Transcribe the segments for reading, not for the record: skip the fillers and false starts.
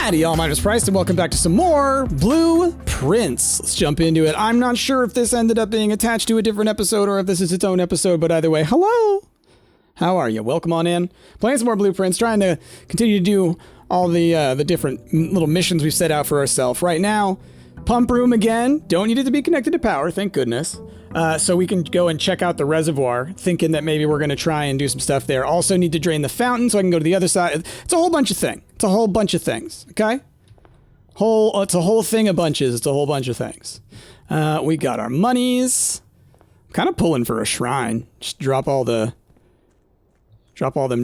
Howdy, y'all. My name is Price, and welcome back to some more Blueprints. Let's jump into it. I'm not sure if this ended up being attached to a different episode or if this is its own episode, but either way, hello. How are you? Welcome on in. Playing some more Blueprints, trying to continue to do all the different little missions we've set out for ourselves. Right now, pump room again. Don't need it to be connected to power, thank goodness. So we can go and check out the reservoir, thinking that maybe we're going to try and do some stuff there. Also need to drain the fountain so I can go to the other side. It's a whole bunch of things. It's a whole bunch of things, okay? It's a whole thing of bunches. It's a whole bunch of things. We got our monies. I'm kind of pulling for a shrine. Just drop all them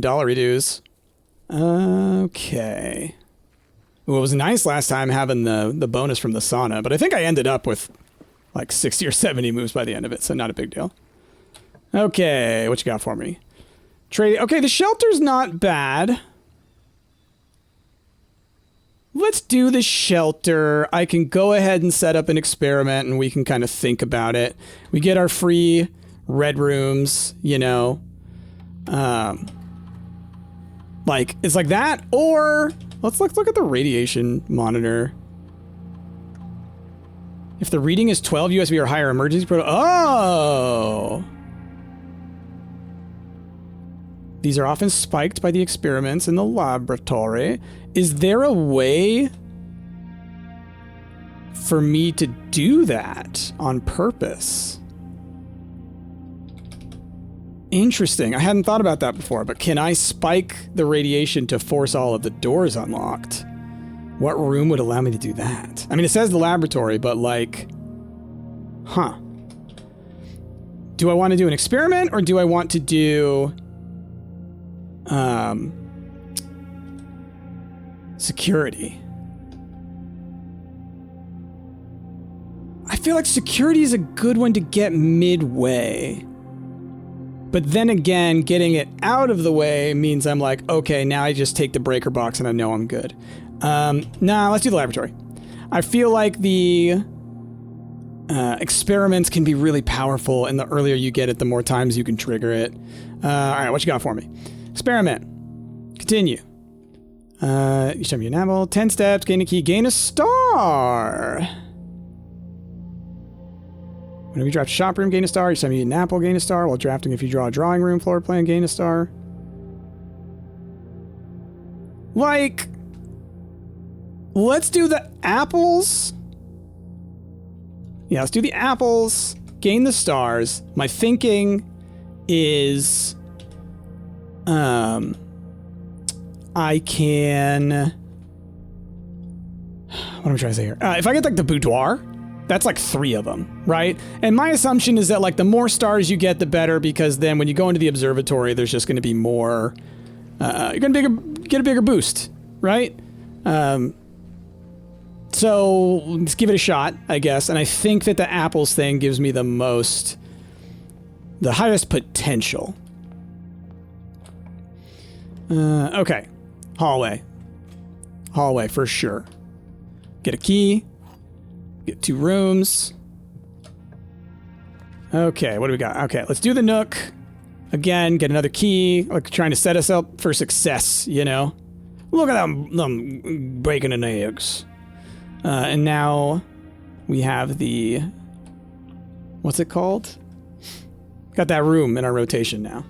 dollary dues. Okay. Well, it was nice last time having the bonus from the sauna, but I think I ended up with like 60 or 70 moves by the end of it, so not a big deal. Okay, what you got for me? Trade. Okay, the shelter's not bad. Let's do the shelter. I can go ahead and set up an experiment and we can kind of think about it. We get our free red rooms, you know. Like, it's like that, or let's look at the radiation monitor. If the reading is 12 USB or higher, emergency oh! These are often spiked by the experiments in the laboratory. Is there a way for me to do that on purpose? Interesting. I hadn't thought about that before, but can I spike the radiation to force all of the doors unlocked? What room would allow me to do that? I mean, it says the laboratory, but like, huh. Do I want to do an experiment or do I want to do, security? I feel like security is a good one to get midway. But then again, getting it out of the way means I'm like, okay, now I just take the breaker box and I know I'm good. Nah, let's do the laboratory. I feel like the experiments can be really powerful, and the earlier you get it, the more times you can trigger it. All right, what you got for me? Experiment. Continue. You show me an apple. 10 steps, gain a key, gain a star. Whenever you draft a shop room, gain a star. You show me an apple, gain a star. While drafting, if you draw a drawing room floor plan, gain a star. Like, let's do the apples. Yeah, let's do the apples. Gain the stars. My thinking is, I can. What am I trying to say here? If I get like the boudoir, that's like 3 of them, right? And my assumption is that like the more stars you get, the better, because then when you go into the observatory, there's just going to be more. You're going to get a bigger boost, right? So let's give it a shot, I guess. And I think that the apples thing gives me the highest potential. Okay. Hallway for sure. Get a key. Get 2 rooms. Okay, what do we got? Okay, let's do the nook. Again, get another key. Like trying to set us up for success, you know? Look at them breaking the eggs. And now we have the, what's it called? Got that room in our rotation now.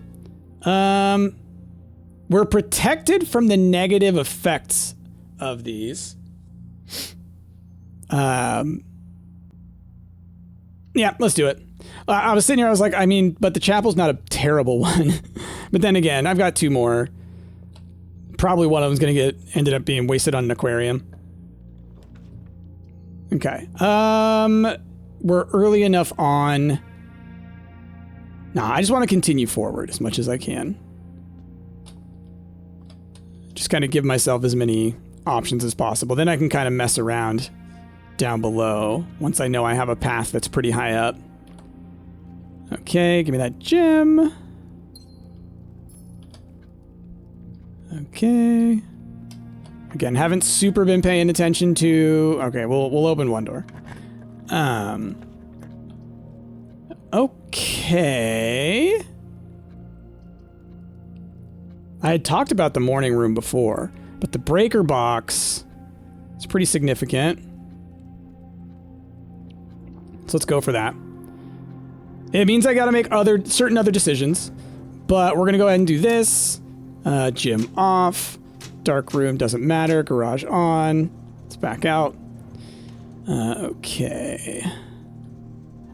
We're protected from the negative effects of these. Yeah, let's do it. I was sitting here, I was like, I mean, but the chapel's not a terrible one. But then again, I've got 2 more. Probably one of them's gonna ended up being wasted on an aquarium. Okay. We're early enough on. Nah, I just want to continue forward as much as I can. Just kind of give myself as many options as possible. Then I can kind of mess around down below once I know I have a path that's pretty high up. Okay, give me that gem. Okay. Again, haven't super been paying attention to. Okay, we'll open one door. Okay. I had talked about the morning room before, but the breaker box It's pretty significant. So let's go for that. It means I gotta make certain other decisions, but we're gonna go ahead and do this. Gym off. Dark room doesn't matter. Garage on. Let's back out. Okay.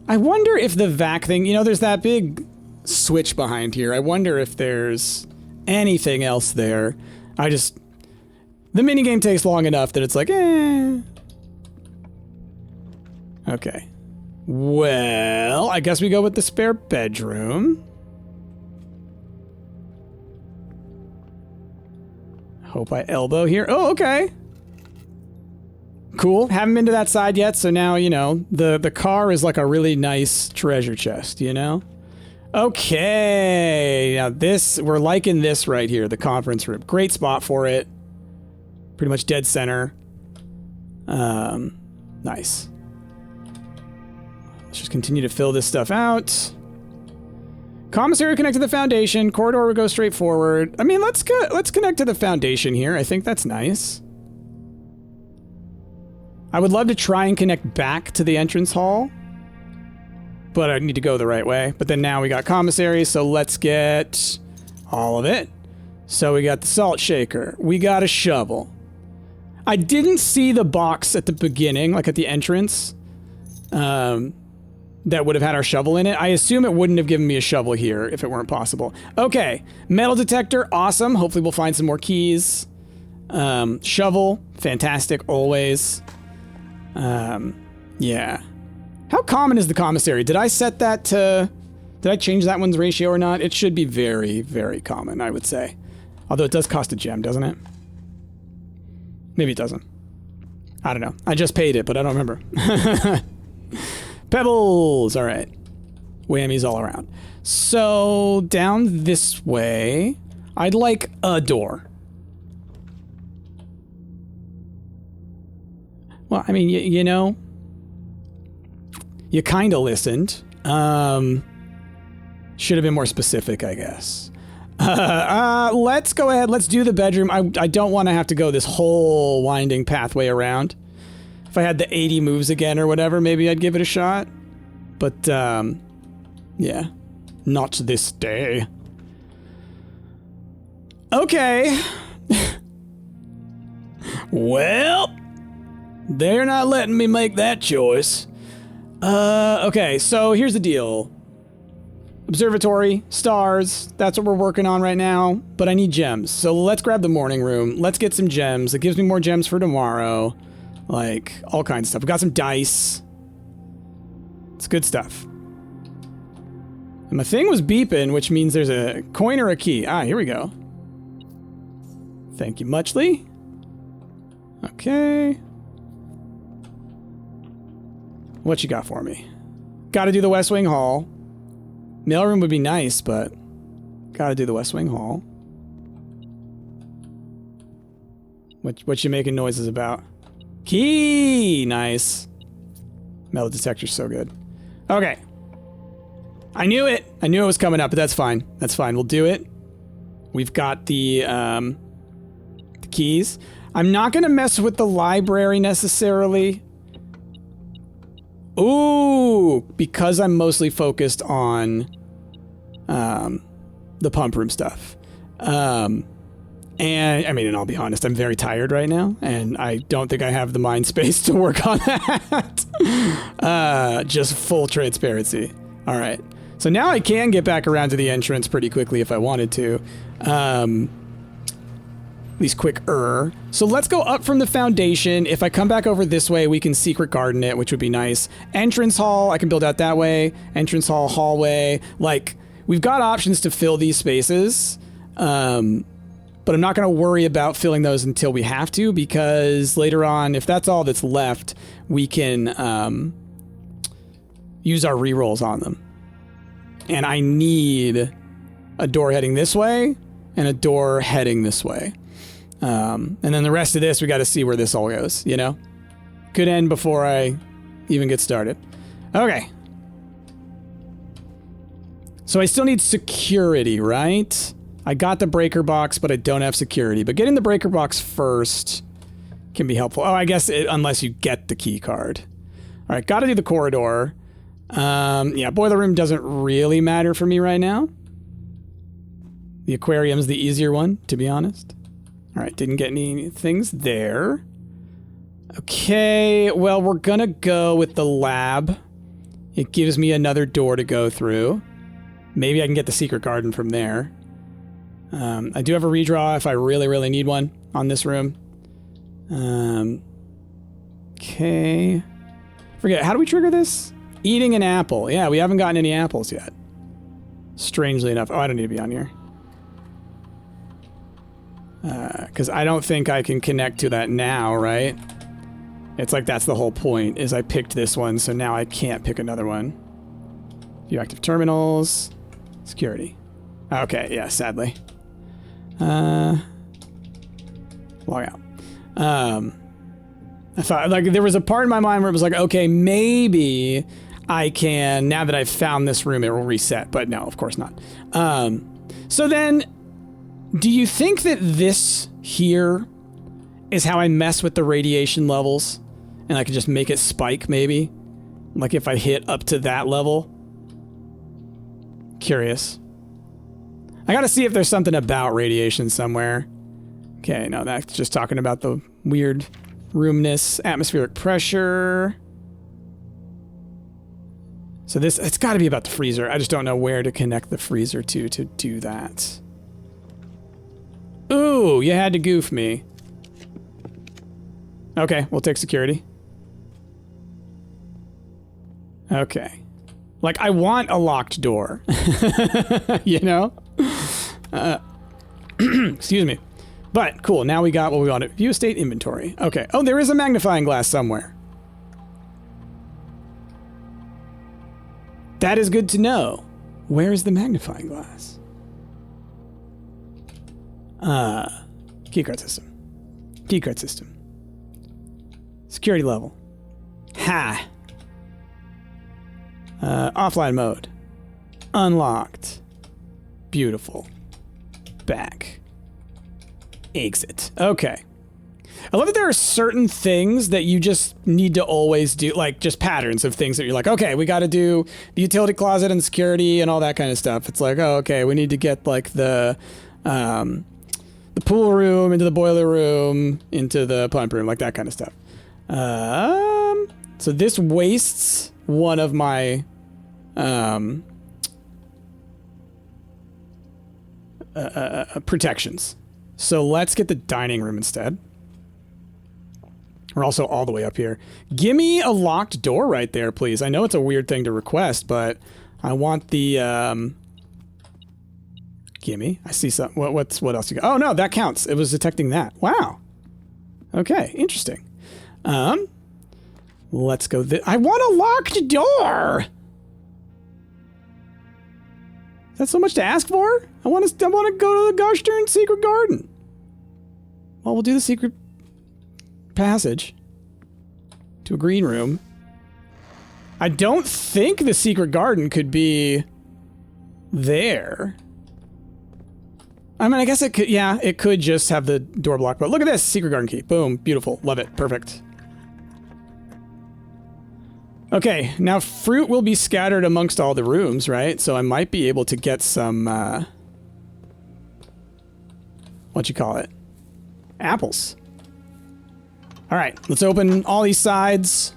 I wonder if the vac thing, you know, there's that big switch behind here. I wonder if there's anything else there. The minigame takes long enough that it's like, eh. Okay. Well, I guess we go with the spare bedroom. Hope I elbow here. Oh, okay. Cool. Haven't been to that side yet, so now, you know, the car is like a really nice treasure chest, you know? Okay. Now we're liking this right here, the conference room. Great spot for it. Pretty much dead center. Nice. Let's just continue to fill this stuff out. Commissary connect to the foundation. Corridor will go straight forward. I mean, let's connect to the foundation here. I think that's nice. I would love to try and connect back to the entrance hall, but I need to go the right way. But then now we got commissary, so let's get all of it. So we got the salt shaker. We got a shovel. I didn't see the box at the beginning, like at the entrance, that would have had our shovel in it. I assume it wouldn't have given me a shovel here if it weren't possible. Okay, metal detector, awesome. Hopefully we'll find some more keys. Shovel, fantastic, always. Yeah. How common is the commissary? Did I set that to... Did I change that one's ratio or not? It should be very, very common, I would say. Although it does cost a gem, doesn't it? Maybe it doesn't. I don't know. I just paid it, but I don't remember. Pebbles! All right. Whammies all around. So, down this way, I'd like a door. Well, I mean, you know, you kind of listened. Should have been more specific, I guess. Let's go ahead. Let's do the bedroom. I don't want to have to go this whole winding pathway around. If I had the 80 moves again or whatever, maybe I'd give it a shot. But, yeah. Not this day. Okay. Well, they're not letting me make that choice. Okay, so here's the deal. Observatory, stars, that's what we're working on right now, but I need gems. So let's grab the morning room. Let's get some gems. It gives me more gems for tomorrow. Like, all kinds of stuff. We got some dice. It's good stuff. And my thing was beeping, which means there's a coin or a key. Ah, here we go. Thank you muchly. Okay. What you got for me? Gotta do the West Wing Hall. Mailroom would be nice, but gotta do the West Wing Hall. What you making noises about? Key! Nice. Metal detector's so good. Okay. I knew it! I knew it was coming up, but that's fine. That's fine. We'll do it. We've got the keys. I'm not gonna mess with the library necessarily. Ooh! Because I'm mostly focused on the pump room stuff. And, I mean, and I'll be honest, I'm very tired right now, and I don't think I have the mind space to work on that. Just full transparency. All right. So now I can get back around to the entrance pretty quickly if I wanted to. At least quicker. So let's go up from the foundation. If I come back over this way, we can secret garden it, which would be nice. Entrance hall, I can build out that way. Entrance hall, hallway. Like, we've got options to fill these spaces. But I'm not going to worry about filling those until we have to, because later on, if that's all that's left, we can use our rerolls on them. And I need a door heading this way and a door heading this way. And then the rest of this, we got to see where this all goes, you know? Could end before I even get started. Okay. So I still need security, right? I got the breaker box, but I don't have security. But getting the breaker box first can be helpful. Oh, I guess unless you get the key card. All right, got to do the corridor. Yeah, boiler room doesn't really matter for me right now. The aquarium's the easier one, to be honest. All right, didn't get any things there. Okay, well, we're gonna go with the lab. It gives me another door to go through. Maybe I can get the secret garden from there. I do have a redraw if I really, really need one on this room. Okay. Forget, how do we trigger this? Eating an apple. Yeah, we haven't gotten any apples yet. Strangely enough. Oh, I don't need to be on here. Because I don't think I can connect to that now, right? It's like that's the whole point, is I picked this one, so now I can't pick another one. View active terminals. Security. Okay, yeah, sadly. Log out. I thought, like, there was a part in my mind where it was like, okay, maybe I can, now that I've found this room, it will reset. But no, of course not. So then, do you think that this here is how I mess with the radiation levels? And I can just make it spike, maybe? Like if I hit up to that level? Curious. I gotta see if there's something about radiation somewhere. Okay, no, that's just talking about the weird roomness, atmospheric pressure. So this, it's gotta be about the freezer. I just don't know where to connect the freezer to do that. Ooh, you had to goof me. Okay, we'll take security. Okay. Like, I want a locked door. You know? Excuse me. But, cool, now we got what we wanted. View estate inventory. Okay. Oh, there is a magnifying glass somewhere. That is good to know. Where is the magnifying glass? Keycard system. Keycard system. Security level. Ha! Offline mode. Unlocked. Beautiful. Back. Exit. Okay. I love that there are certain things that you just need to always do, like just patterns of things that you're like, okay, we got to do the utility closet and security and all that kind of stuff. It's like, oh, okay, we need to get like the pool room into the boiler room into the pump room, like that kind of stuff. So this wastes one of my protections. So let's get the dining room instead. We're also all the way up here. Give me a locked door right there, please. I know it's a weird thing to request, but I want the gimme. I see some. What else you got? Oh no, that counts. It was detecting that. Wow. Okay, interesting. Let's go. I want a locked door. Is that so much to ask for? I want to go to the gosh darn secret garden. Well, we'll do the secret passage to a green room. I don't think the secret garden could be there. I mean, I guess it could, yeah, it could just have the door blocked, but look at this, secret garden key. Boom, beautiful, love it, perfect. Okay, now fruit will be scattered amongst all the rooms, right? So I might be able to get some, what you call it? Apples. All right, let's open all these sides.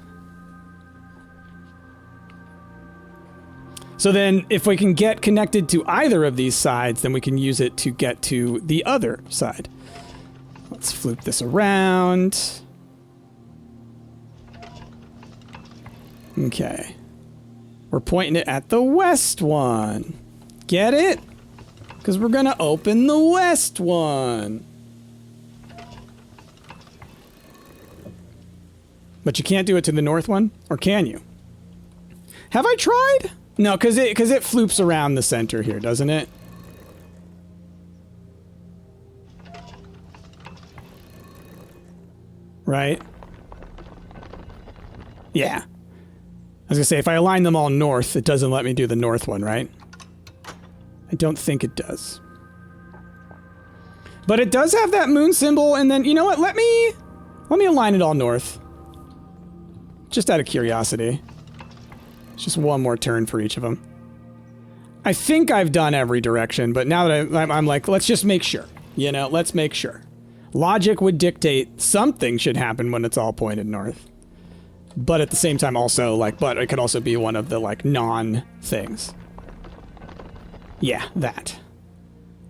So then if we can get connected to either of these sides, then we can use it to get to the other side. Let's flip this around. Okay. We're pointing it at the west one. Get it? Because we're going to open the west one. But you can't do it to the north one? Or can you? Have I tried? No, because it floops around the center here, doesn't it? Right? Yeah. I was gonna say, if I align them all north, it doesn't let me do the north one, right? I don't think it does. But it does have that moon symbol, and then, you know what, let me Let me align it all north. Just out of curiosity. It's just one more turn for each of them. I think I've done every direction, but now that I'm like, let's just make sure. You know, let's make sure. Logic would dictate something should happen when it's all pointed north. But at the same time also, like, but it could also be one of the, like, non-things. Yeah, that.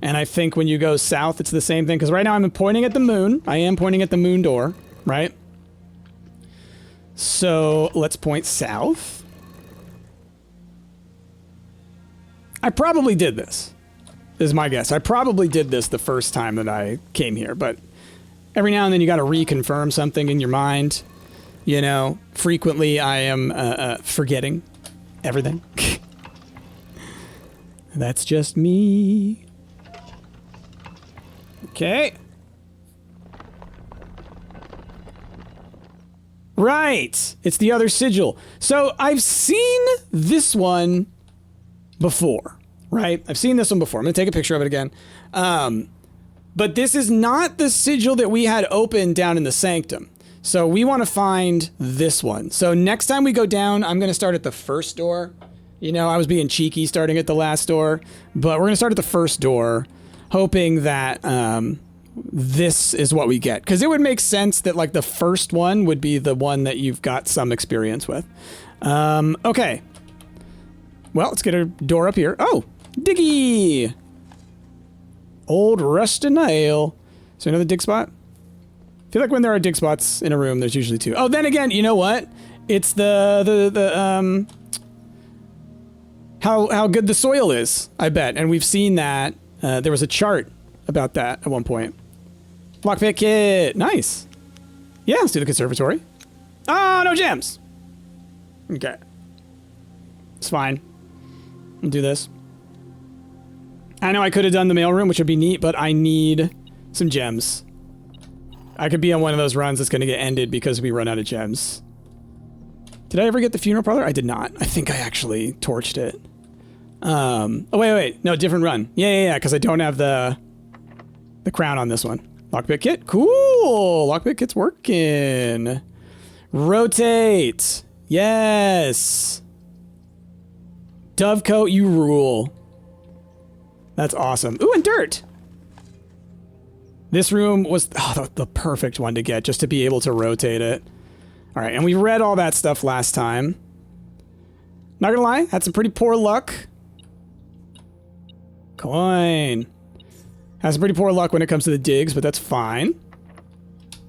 And I think when you go south, it's the same thing. Because right now I'm pointing at the moon. I am pointing at the moon door, right? So let's point south. I probably did this, is my guess. I probably did this the first time that I came here. But every now and then you got to reconfirm something in your mind. You know, frequently I am forgetting everything. That's just me. Okay. Right. It's the other sigil. So I've seen this one before, right? I've seen this one before. I'm going to take a picture of it again. But this is not the sigil that we had open down in the sanctum. So we want to find this one. So next time we go down, I'm going to start at the first door. You know, I was being cheeky starting at the last door, but we're going to start at the first door, hoping that this is what we get. Because it would make sense that, like, the first one would be the one that you've got some experience with. Okay. Well, let's get a door up here. Oh, diggy! Old rusty nail. So another dig spot? I feel like when there are dig spots in a room, there's usually two. Oh, then again, you know what? It's how good the soil is, I bet. And we've seen that. There was a chart about that at one point. Lockpick kit. Nice. Yeah, let's do the conservatory. Oh, no gems. Okay. It's fine. I'll do this. I know I could have done the mailroom, which would be neat, but I need some gems. I could be on one of those runs that's going to get ended because we run out of gems. Did I ever get the funeral parlor? I did not. I think I actually torched it. Oh, wait. No, different run. Yeah, because I don't have the crown on this one. Lockpick kit. Cool. Lockpick kit's working. Rotate. Yes. Dovecoat, you rule. That's awesome. Ooh, and dirt. This room was the perfect one to get, just to be able to rotate it. All right, and we read all that stuff last time. Not gonna lie, had some pretty poor luck. Coin. Had some pretty poor luck when it comes to the digs, but that's fine.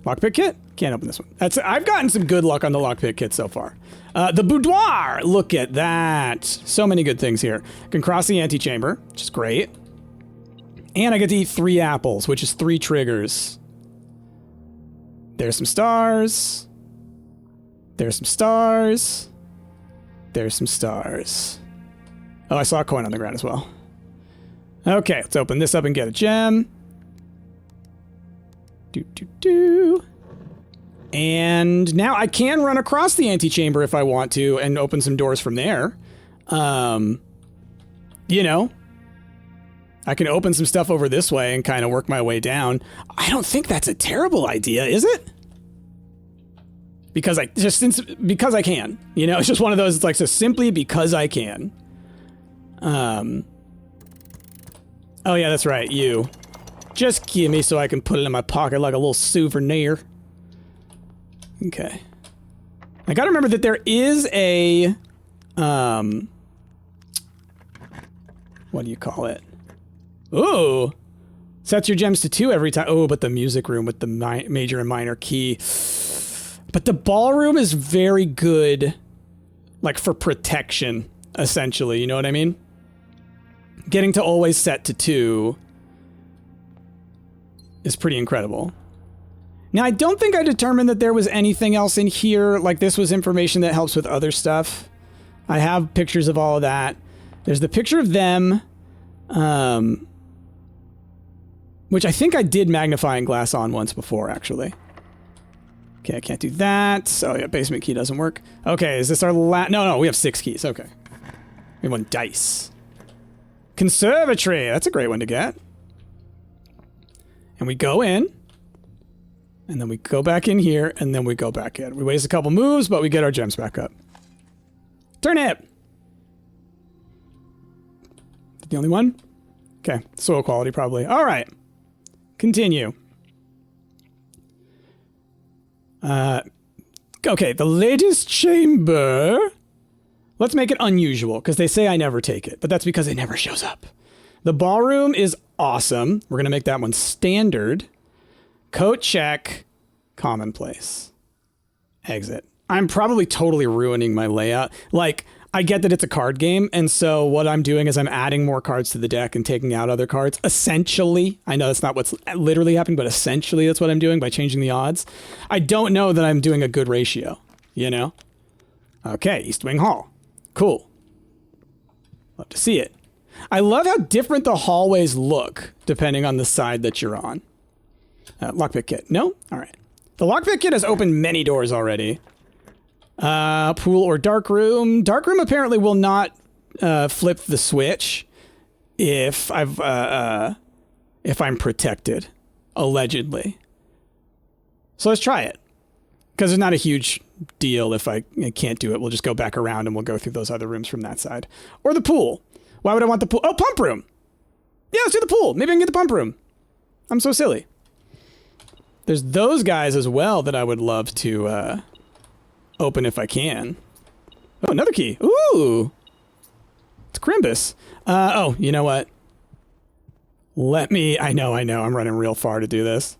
Lockpick kit? Can't open this one. I've gotten some good luck on the lockpick kit so far. The boudoir! Look at that. So many good things here. Can cross the antechamber, which is great. And I get to eat 3 apples, which is 3 triggers. There's some stars. There's some stars. There's some stars. Oh, I saw a coin on the ground as well. Okay, let's open this up and get a gem. And now I can run across the antechamber if I want to and open some doors from there. You know, I can open some stuff over this way and kind of work my way down. I don't think that's a terrible idea, is it? Because I can. You know, it's just one of those, it's like, so simply because I can. Oh yeah, that's right, you. Just give me so I can put it in my pocket like a little souvenir. Okay. I gotta remember that there is a, what do you call it? Ooh. Sets your gems to 2 every time. Oh, but the music room with the major and minor key. But the ballroom is very good, like, for protection, essentially. You know what I mean? Getting to always set to 2 is pretty incredible. Now, I don't think I determined that there was anything else in here. Like, this was information that helps with other stuff. I have pictures of all of that. There's the picture of them, which I think I did magnifying glass on once before, actually. Okay, I can't do that. Oh, yeah, basement key doesn't work. Okay, is this our No, we have 6 keys. Okay. We have 1 dice. Conservatory. That's a great one to get. And we go in. And then we go back in here, and then we go back in. We waste a couple moves, but we get our gems back up. Turnip! The only one? Okay, soil quality probably. All right. Continue. Okay, the latest chamber. Let's make it unusual, because they say I never take it, but that's because it never shows up. The ballroom is awesome. We're going to make that one standard. Coat check. Commonplace. Exit. I'm probably totally ruining my layout. Like, I get that it's a card game, and so what I'm doing is I'm adding more cards to the deck and taking out other cards. Essentially, I know that's not what's literally happening, but essentially that's what I'm doing by changing the odds. I don't know that I'm doing a good ratio, you know? Okay, East Wing Hall. Cool. Love to see it. I love how different the hallways look depending on the side that you're on. Lockpick kit. No? All right. The lockpick kit has opened many doors already. Pool or dark room. Dark room apparently will not flip the switch if I'm protected, allegedly. So let's try it. Because there's not a huge deal if I can't do it. We'll just go back around and we'll go through those other rooms from that side. Or the pool. Why would I want the pool? Oh, pump room. Yeah, let's do the pool. Maybe I can get the pump room. I'm so silly. There's those guys as well that I would love to open if I can. Oh, another key. Ooh. It's Crimbus. Oh, you know what? I know. I'm running real far to do this.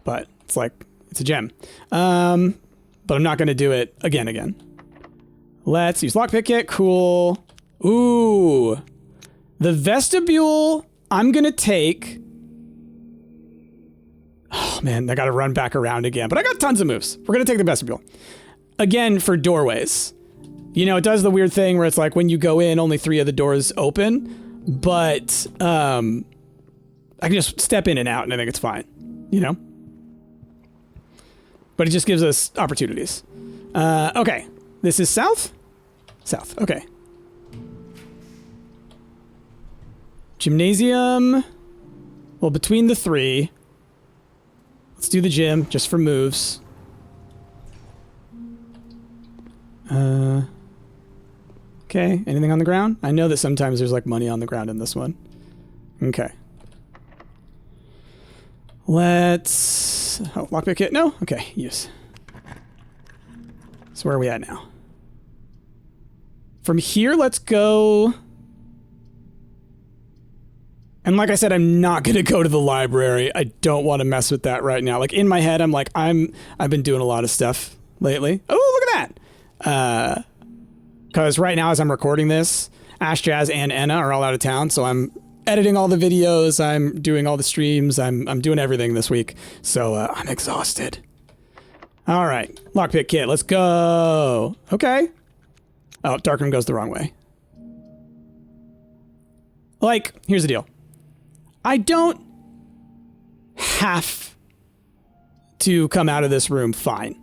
But it's like, it's a gem. But I'm not going to do it again. Let's use lockpick kit. Cool. Ooh. The vestibule, I'm going to take. Oh, man, I got to run back around again. But I got tons of moves. We're going to take the vestibule. Again, for doorways. You know, it does the weird thing where it's like when you go in, only 3 of the doors open. But I can just step in and out, and I think it's fine. You know? But it just gives us opportunities. Okay. This is south? South. Okay. Gymnasium. Well, between the 3... Let's do the gym, just for moves. Okay, anything on the ground? I know that sometimes there's like money on the ground in this one. Okay. Let's... Oh, lockpick kit? No? Okay, use. So where are we at now? From here, let's go... And like I said, I'm not going to go to the library. I don't want to mess with that right now. Like in my head, I'm like, I've been doing a lot of stuff lately. Oh, look at that. Because right now as I'm recording this, Ash Jazz and Enna are all out of town. So I'm editing all the videos. I'm doing all the streams. I'm doing everything this week. So I'm exhausted. All right. Lockpick kit. Let's go. Okay. Oh, dark room goes the wrong way. Like, here's the deal. I don't have to come out of this room fine.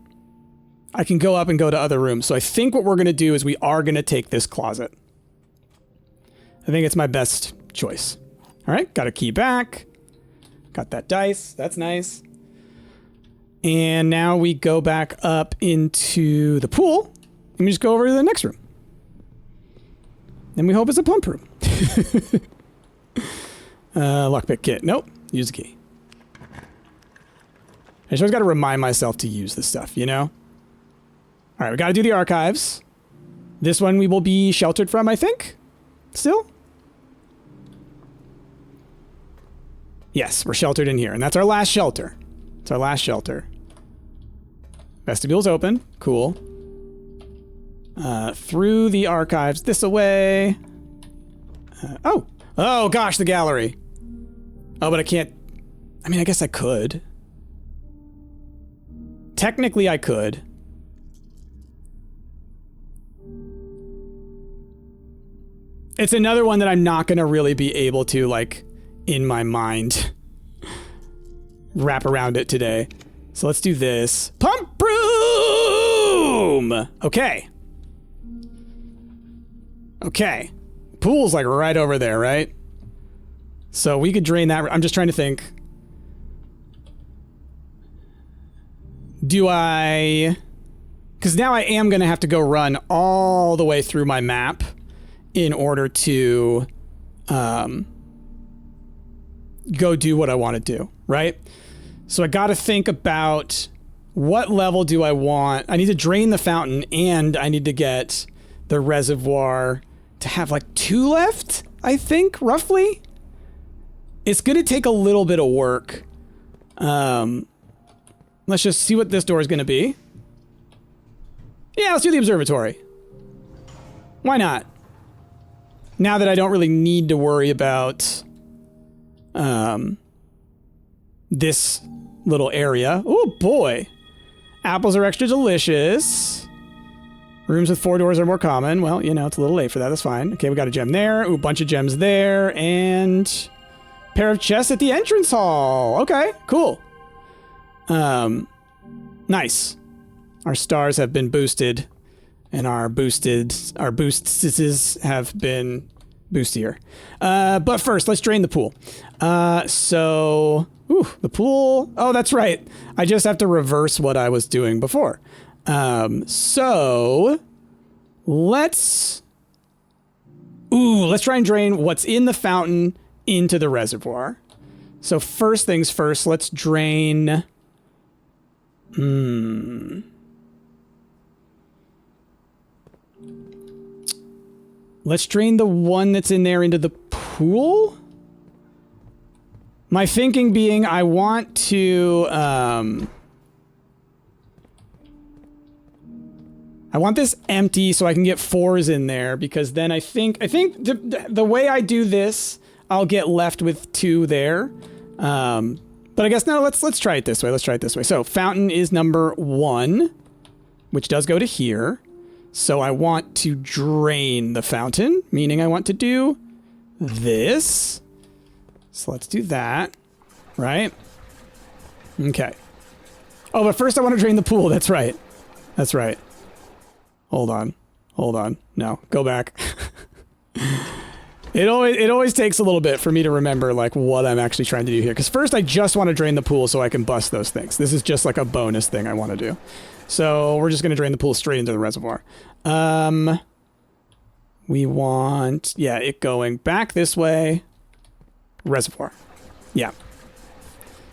I can go up and go to other rooms. So I think what we're going to do is we are going to take this closet. I think it's my best choice. All right, got a key back. Got that dice. That's nice. And now we go back up into the pool. And we just go over to the next room. And we hope it's a pump room. Lockpick kit. Nope. Use the key. I just always got to remind myself to use this stuff, you know? All right, we got to do the archives. This one we will be sheltered from, I think. Still? Yes, we're sheltered in here, and that's our last shelter. It's our last shelter. Vestibule's open. Cool. Through the archives this away. Oh gosh, the gallery. Oh, but I can't... I mean, I guess I could. Technically, I could. It's another one that I'm not going to really be able to, like, in my mind, wrap around it today. So let's do this. Pump room! Okay. Okay. Pool's, like, right over there, right? So we could drain that. I'm just trying to think. do I... Because now I am going to have to go run all the way through my map in order to go do what I want to do, right? So I got to think about what level do I want. I need to drain the fountain, and I need to get the reservoir to have like 2 left, I think, roughly. It's going to take a little bit of work. Let's just see what this door is going to be. Yeah, let's do the observatory. Why not? Now that I don't really need to worry about this little area. Oh boy. Apples are extra delicious. Rooms with 4 doors are more common. Well, you know, it's a little late for that. That's fine. Okay, we got a gem there. Ooh, bunch of gems there. And pair of chests at the entrance hall. Okay, cool. Nice. Our stars have been boosted, and our boosts have been boostier. But first, let's drain the pool. The pool. Oh, that's right. I just have to reverse what I was doing before. So let's try and drain what's in the fountain into the reservoir. So first things first, let's drain. Let's drain the one that's in there into the pool. My thinking being I want to, I want this empty so I can get 4s in there, because then I think the way I do this, I'll get left with 2 there. But I guess no, let's try it this way. So fountain is number 1, which does go to here. So I want to drain the fountain, meaning I want to do this. So let's do that, right? Okay. Oh, but first I want to drain the pool. That's right. Hold on. No, go back. It always takes a little bit for me to remember like what I'm actually trying to do here. Because first I just want to drain the pool so I can bust those things. This is just like a bonus thing I want to do. So we're just going to drain the pool straight into the reservoir. We want, yeah, it going back this way. Reservoir. Yeah.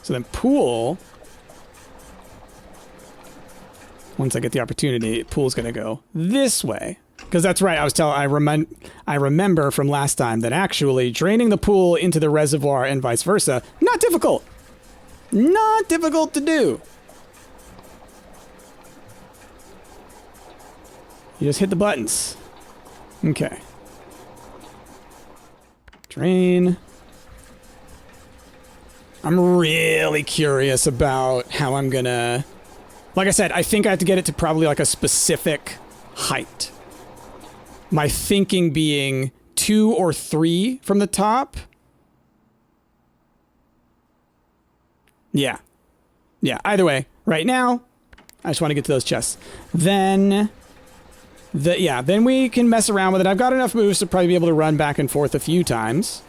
So then pool. Once I get the opportunity, pool's going to go this way. Because that's right, I remember from last time that actually draining the pool into the reservoir and vice versa, not difficult. Not difficult to do. You just hit the buttons. Okay. Drain. I'm really curious about how I'm gonna... Like I said, I think I have to get it to probably like a specific height. My thinking being 2 or 3 from the top. Yeah. Yeah, either way. Right now, I just want to get to those chests. Then we can mess around with it. I've got enough moves to probably be able to run back and forth a few times.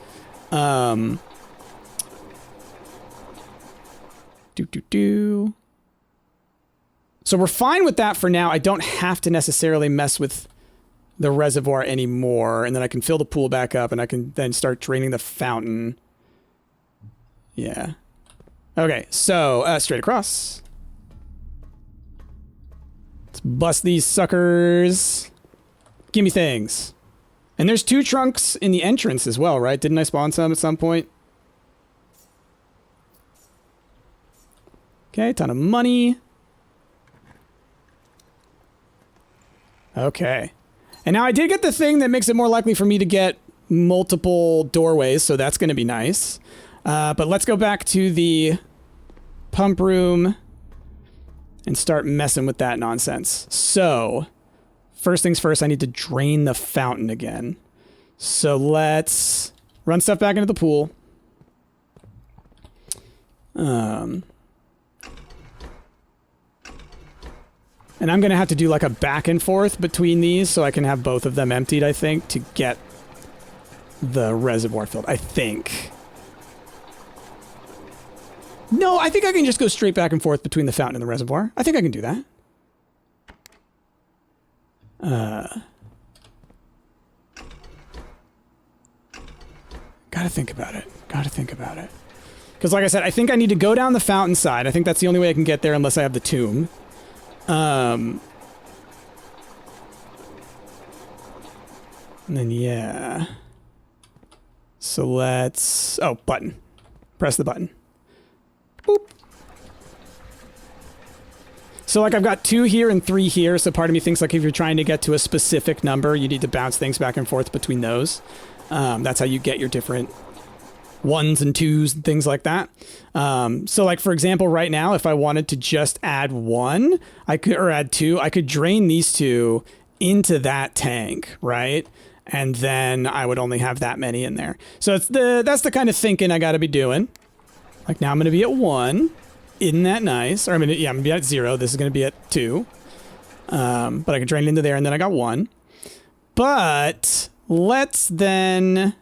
So we're fine with that for now. I don't have to necessarily mess with the reservoir anymore, and then I can fill the pool back up, and I can then start draining the fountain. Yeah. Okay, so straight across. Let's bust these suckers. Give me things. And there's 2 trunks in the entrance as well, right? Didn't I spawn some at some point? Okay, ton of money. Okay. And now I did get the thing that makes it more likely for me to get multiple doorways, so that's going to be nice. But let's go back to the pump room and start messing with that nonsense. So, first things first, I need to drain the fountain again. So let's run stuff back into the pool. And I'm going to have to do like a back and forth between these so I can have both of them emptied, I think, to get the reservoir filled. I think. No, I think I can just go straight back and forth between the fountain and the reservoir. I think I can do that. Gotta think about it. Gotta think about it. Because like I said, I think I need to go down the fountain side. I think that's the only way I can get there unless I have the tomb. And then, yeah. So let's... Oh, button. Press the button. Boop. So, like, I've got 2 here and 3 here, so part of me thinks, like, if you're trying to get to a specific number, you need to bounce things back and forth between those. That's how you get your different 1s and 2s and things like that. So, like, for example, right now, if I wanted to just add 1, I could, or add 2, I could drain these 2 into that tank, right? And then I would only have that many in there. So that's the kind of thinking I got to be doing. Like, now I'm going to be at 1. Isn't that nice? Or I'm going to be at 0. This is going to be at 2. But I can drain it into there, and then I got 1. But let's then...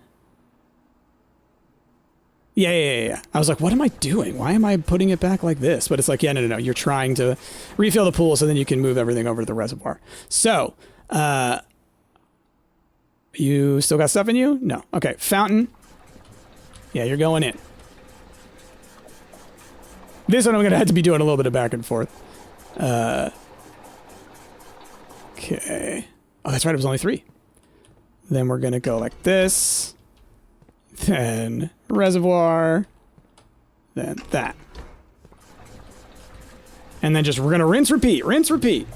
Yeah. I was like, what am I doing? Why am I putting it back like this? But it's like, yeah, no. You're trying to refill the pool so then you can move everything over to the reservoir. So, you still got stuff in you? No. Okay, fountain. Yeah, you're going in. This one I'm going to have to be doing a little bit of back and forth. Okay. Oh, that's right, it was only 3. Then we're going to go like this. Then reservoir. Then that. And then just we're going to rinse, repeat.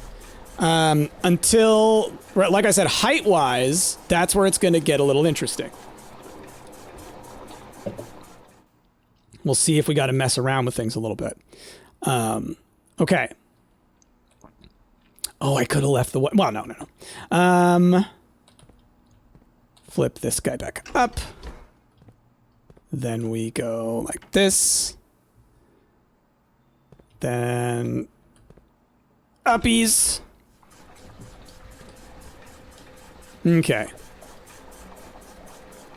Until, like I said, height-wise, that's where it's going to get a little interesting. We'll see if we got to mess around with things a little bit. Okay. Oh, I could have left the... Well, no. Flip this guy back up. Then we go like this. Then... Uppies. Okay.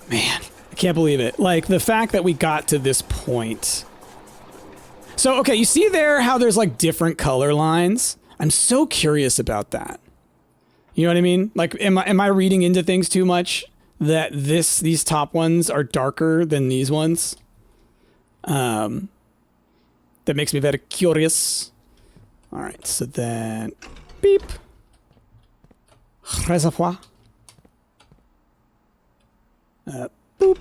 Man, I can't believe it. Like, the fact that we got to this point. So, okay, you see there how there's, like, different color lines? I'm so curious about that. You know what I mean? Like, am I reading into things too much? That these top ones are darker than these ones? That makes me very curious. Alright, so then... Beep. Reservoir. Boop.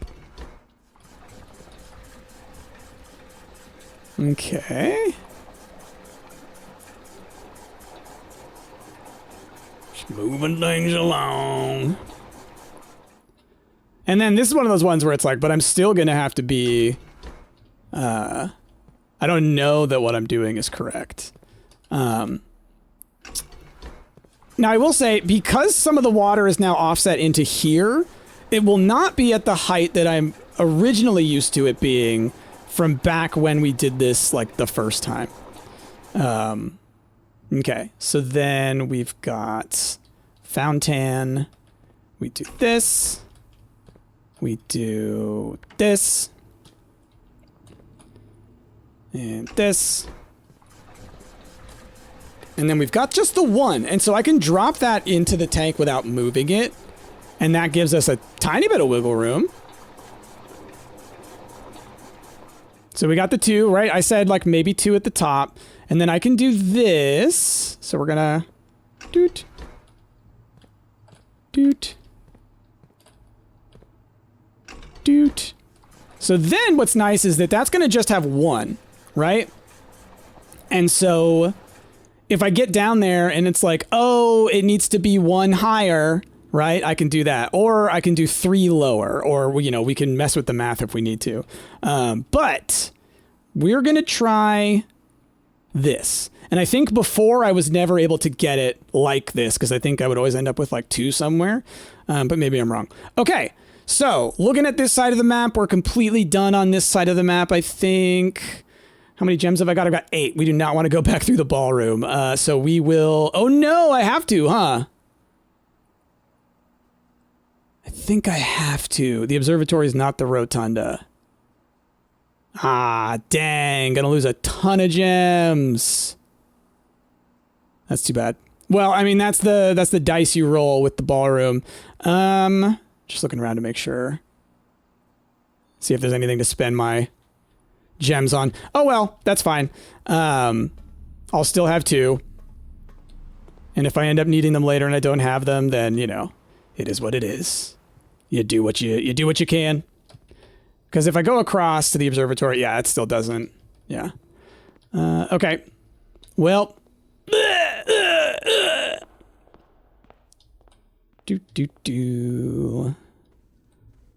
Okay. Just moving things along. And then this is one of those ones where it's like, but I'm still going to have to be... I don't know that what I'm doing is correct. Now, I will say, because some of the water is now offset into here, it will not be at the height that I'm originally used to it being from back when we did this, like, the first time. Okay, so then we've got fountain. We do this. We do this. And this. And then we've got just the 1. And so I can drop that into the tank without moving it. And that gives us a tiny bit of wiggle room. So we got the 2, right? I said like maybe 2 at the top. And then I can do this. So we're gonna... Doot. Doot. Doot. So then what's nice is that that's gonna just have 1, right? And so... if I get down there and it's like, oh, it needs to be 1 higher, right? I can do that. Or I can do 3 lower. Or, you know, we can mess with the math if we need to. But we're going to try this. And I think before I was never able to get it like this because I think I would always end up with like 2 somewhere. But maybe I'm wrong. Okay. So looking at this side of the map, we're completely done on this side of the map, I think. How many gems have I got? I've got 8. We do not want to go back through the ballroom. So we will... Oh, no, I have to, huh? I think I have to. The observatory is not the rotunda. Ah, dang. Gonna lose a ton of gems. That's too bad. Well, I mean, that's the dice you roll with the ballroom. Just looking around to make sure. See if there's anything to spend my gems on. Oh, well, that's fine. I'll still have 2. And if I end up needing them later and I don't have them, then, you know, it is what it is. You do what you can. Because if I go across to the observatory, yeah, it still doesn't. Yeah. Okay. Well.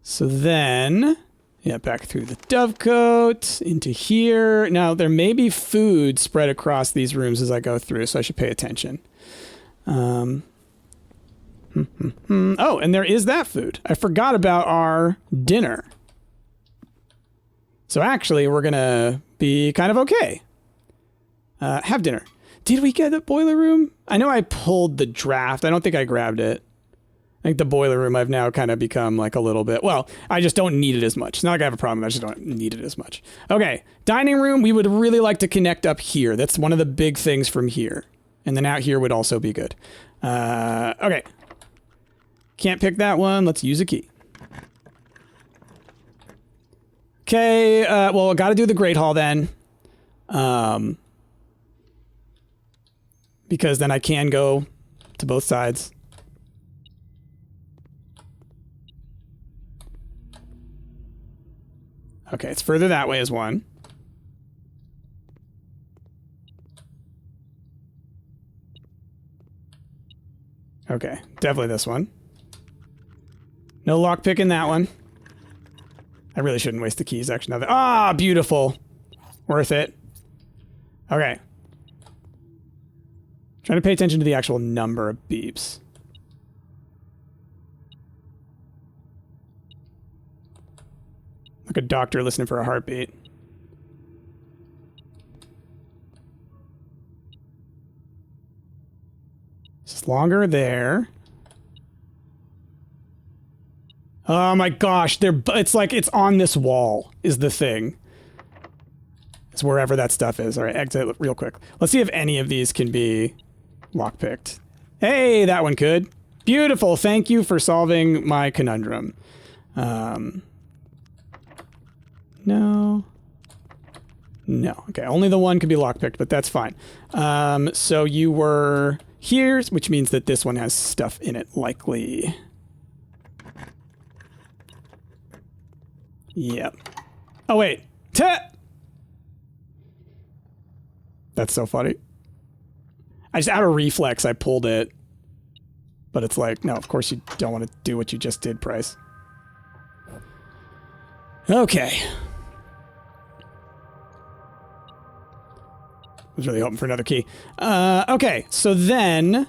So then, yeah, back through the dovecote, into here. Now, there may be food spread across these rooms as I go through, so I should pay attention. Oh, and there is that food. I forgot about our dinner. So actually, we're going to be kind of okay. Have dinner. Did we get the boiler room? I know I pulled the draft. I don't think I grabbed it. I think the boiler room I've now kind of become like a little bit, well, I just don't need it as much. It's not like I have a problem. I just don't need it as much. Okay. Dining room. We would really like to connect up here. That's one of the big things from here. And then out here would also be good. Okay. Can't pick that one. Let's use a key. Okay. Well, got to do the Great Hall then. Because then I can go to both sides. Okay, it's further that way as one. Okay, definitely this one. No lockpick in that one. I really shouldn't waste the keys, actually. Now that, ah, beautiful. Worth it. Okay. Trying to pay attention to the actual number of beeps. Like a doctor listening for a heartbeat. It's longer there. Oh my gosh, it's like it's on this wall is the thing. It's wherever that stuff is. All right, exit real quick. Let's see if any of these can be lockpicked. Hey, that one could. Beautiful. Thank you for solving my conundrum. No. No. Okay, only the one could be lockpicked, but that's fine. So you were here, which means that this one has stuff in it, likely. Yep. Oh, wait. That's so funny. I just, out of reflex, I pulled it. But it's like, no, of course you don't want to do what you just did, Price. Okay. Was really hoping for another key. Okay, so then...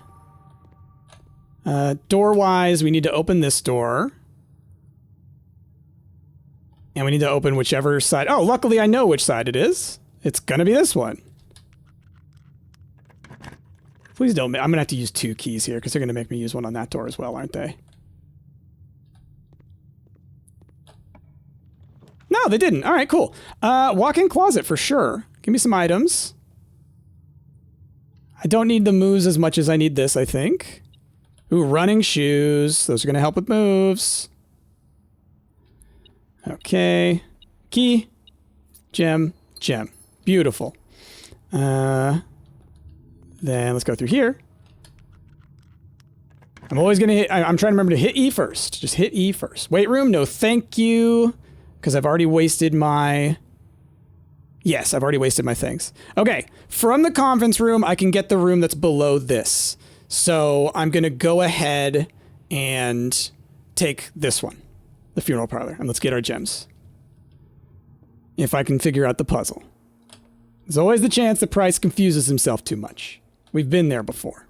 door-wise, we need to open this door. And we need to open whichever side... Oh, luckily I know which side it is. It's gonna be this one. Please don't... I'm gonna have to use 2 keys here, because they're gonna make me use one on that door as well, aren't they? No, they didn't. All right, cool. Walk-in closet for sure. Give me some items. I don't need the moves as much as I need this, I think. Ooh, running shoes. Those are going to help with moves. Okay. Key. Gem. Gem. Beautiful. Then let's go through here. I'm always going to hit... I'm trying to remember to hit E first. Just hit E first. Weight room? No, thank you. Because I've already wasted my... Yes, I've already wasted my things. Okay, from the conference room, I can get the room that's below this. So I'm going to go ahead and take this one, the funeral parlor, and let's get our gems. If I can figure out the puzzle. There's always the chance that Price confuses himself too much. We've been there before.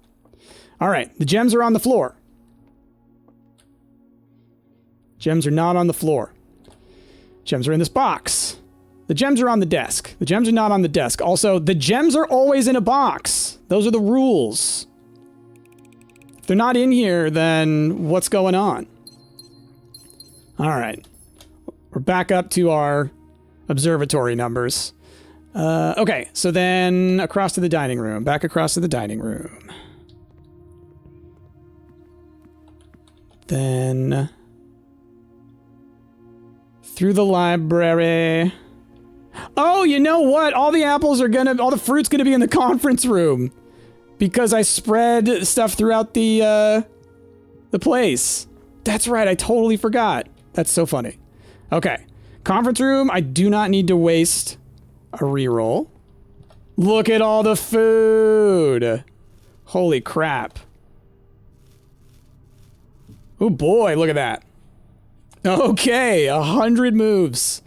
All right, the gems are on the floor. Gems are not on the floor. Gems are in this box. The gems are on the desk. The gems are not on the desk. Also, the gems are always in a box. Those are the rules. If they're not in here, then what's going on? All right. We're back up to our observatory numbers. Okay, so then across to the dining room. Back across to the dining room. Then through the library. Oh, you know what? All the fruit's gonna be in the conference room because I spread stuff throughout the place. That's right, I totally forgot. That's so funny. Okay, conference room. I do not need to waste a reroll. Look at all the food. Holy crap. Oh boy, look at that. Okay, 100 moves.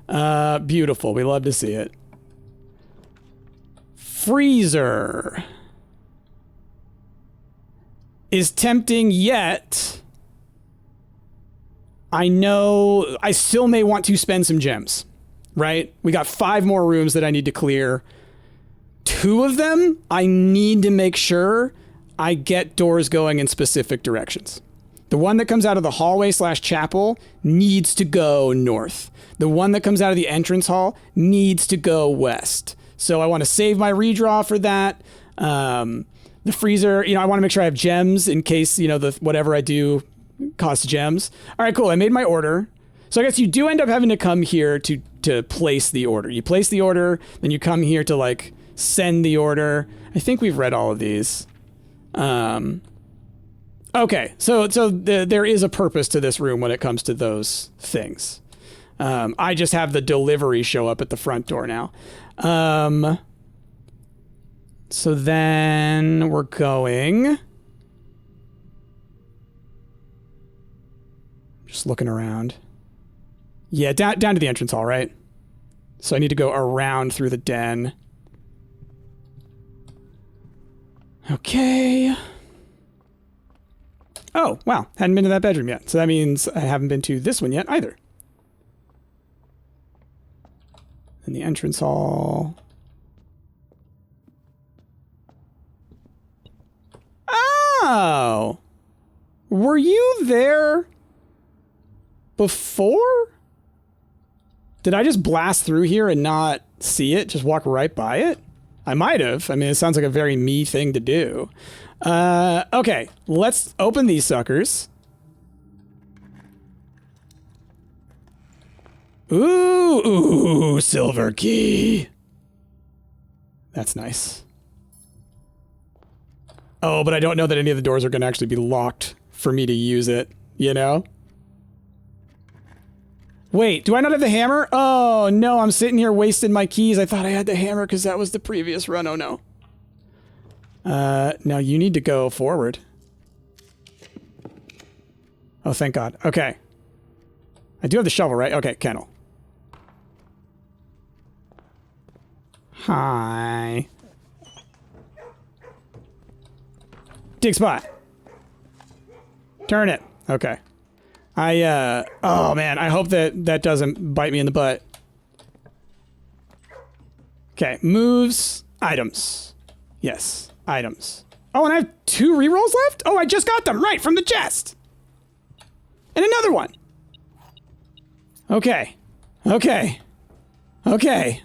Beautiful. We love to see it. Freezer is tempting, yet I know I still may want to spend some gems, right? We got 5 more rooms that I need to clear. 2 of them, I need to make sure I get doors going in specific directions. The one that comes out of the hallway / chapel needs to go north. The one that comes out of the entrance hall needs to go west. So I want to save my redraw for that. The freezer, I want to make sure I have gems in case, whatever I do costs gems. All right, cool. I made my order. So I guess you do end up having to come here to place the order. You place the order, then you come here to send the order. I think we've read all of these. Okay, so there is a purpose to this room when it comes to those things. I just have the delivery show up at the front door now. So then we're going... Just looking around. Yeah, down to the entrance hall, right? So I need to go around through the den. Okay... Oh, wow. Hadn't been to that bedroom yet. So that means I haven't been to this one yet either. In the entrance hall. Oh! Were you there before? Did I just blast through here and not see it? Just walk right by it? I might have. I mean, it sounds like a very me thing to do. Okay, let's open these suckers. Ooh, silver key. That's nice. Oh, but I don't know that any of the doors are going to actually be locked for me to use it, Wait, do I not have the hammer? Oh, no, I'm sitting here wasting my keys. I thought I had the hammer because that was the previous run. Oh, no. No, you need to go forward. Oh, thank God. Okay. I do have the shovel, right? Okay, kennel. Hi. Dig spot. Turn it. Okay. Oh man, I hope that doesn't bite me in the butt. Okay, moves, items. Yes, items. Oh, and I have 2 rerolls left? Oh, I just got them, right, from the chest. And another one. Okay. Okay. Okay.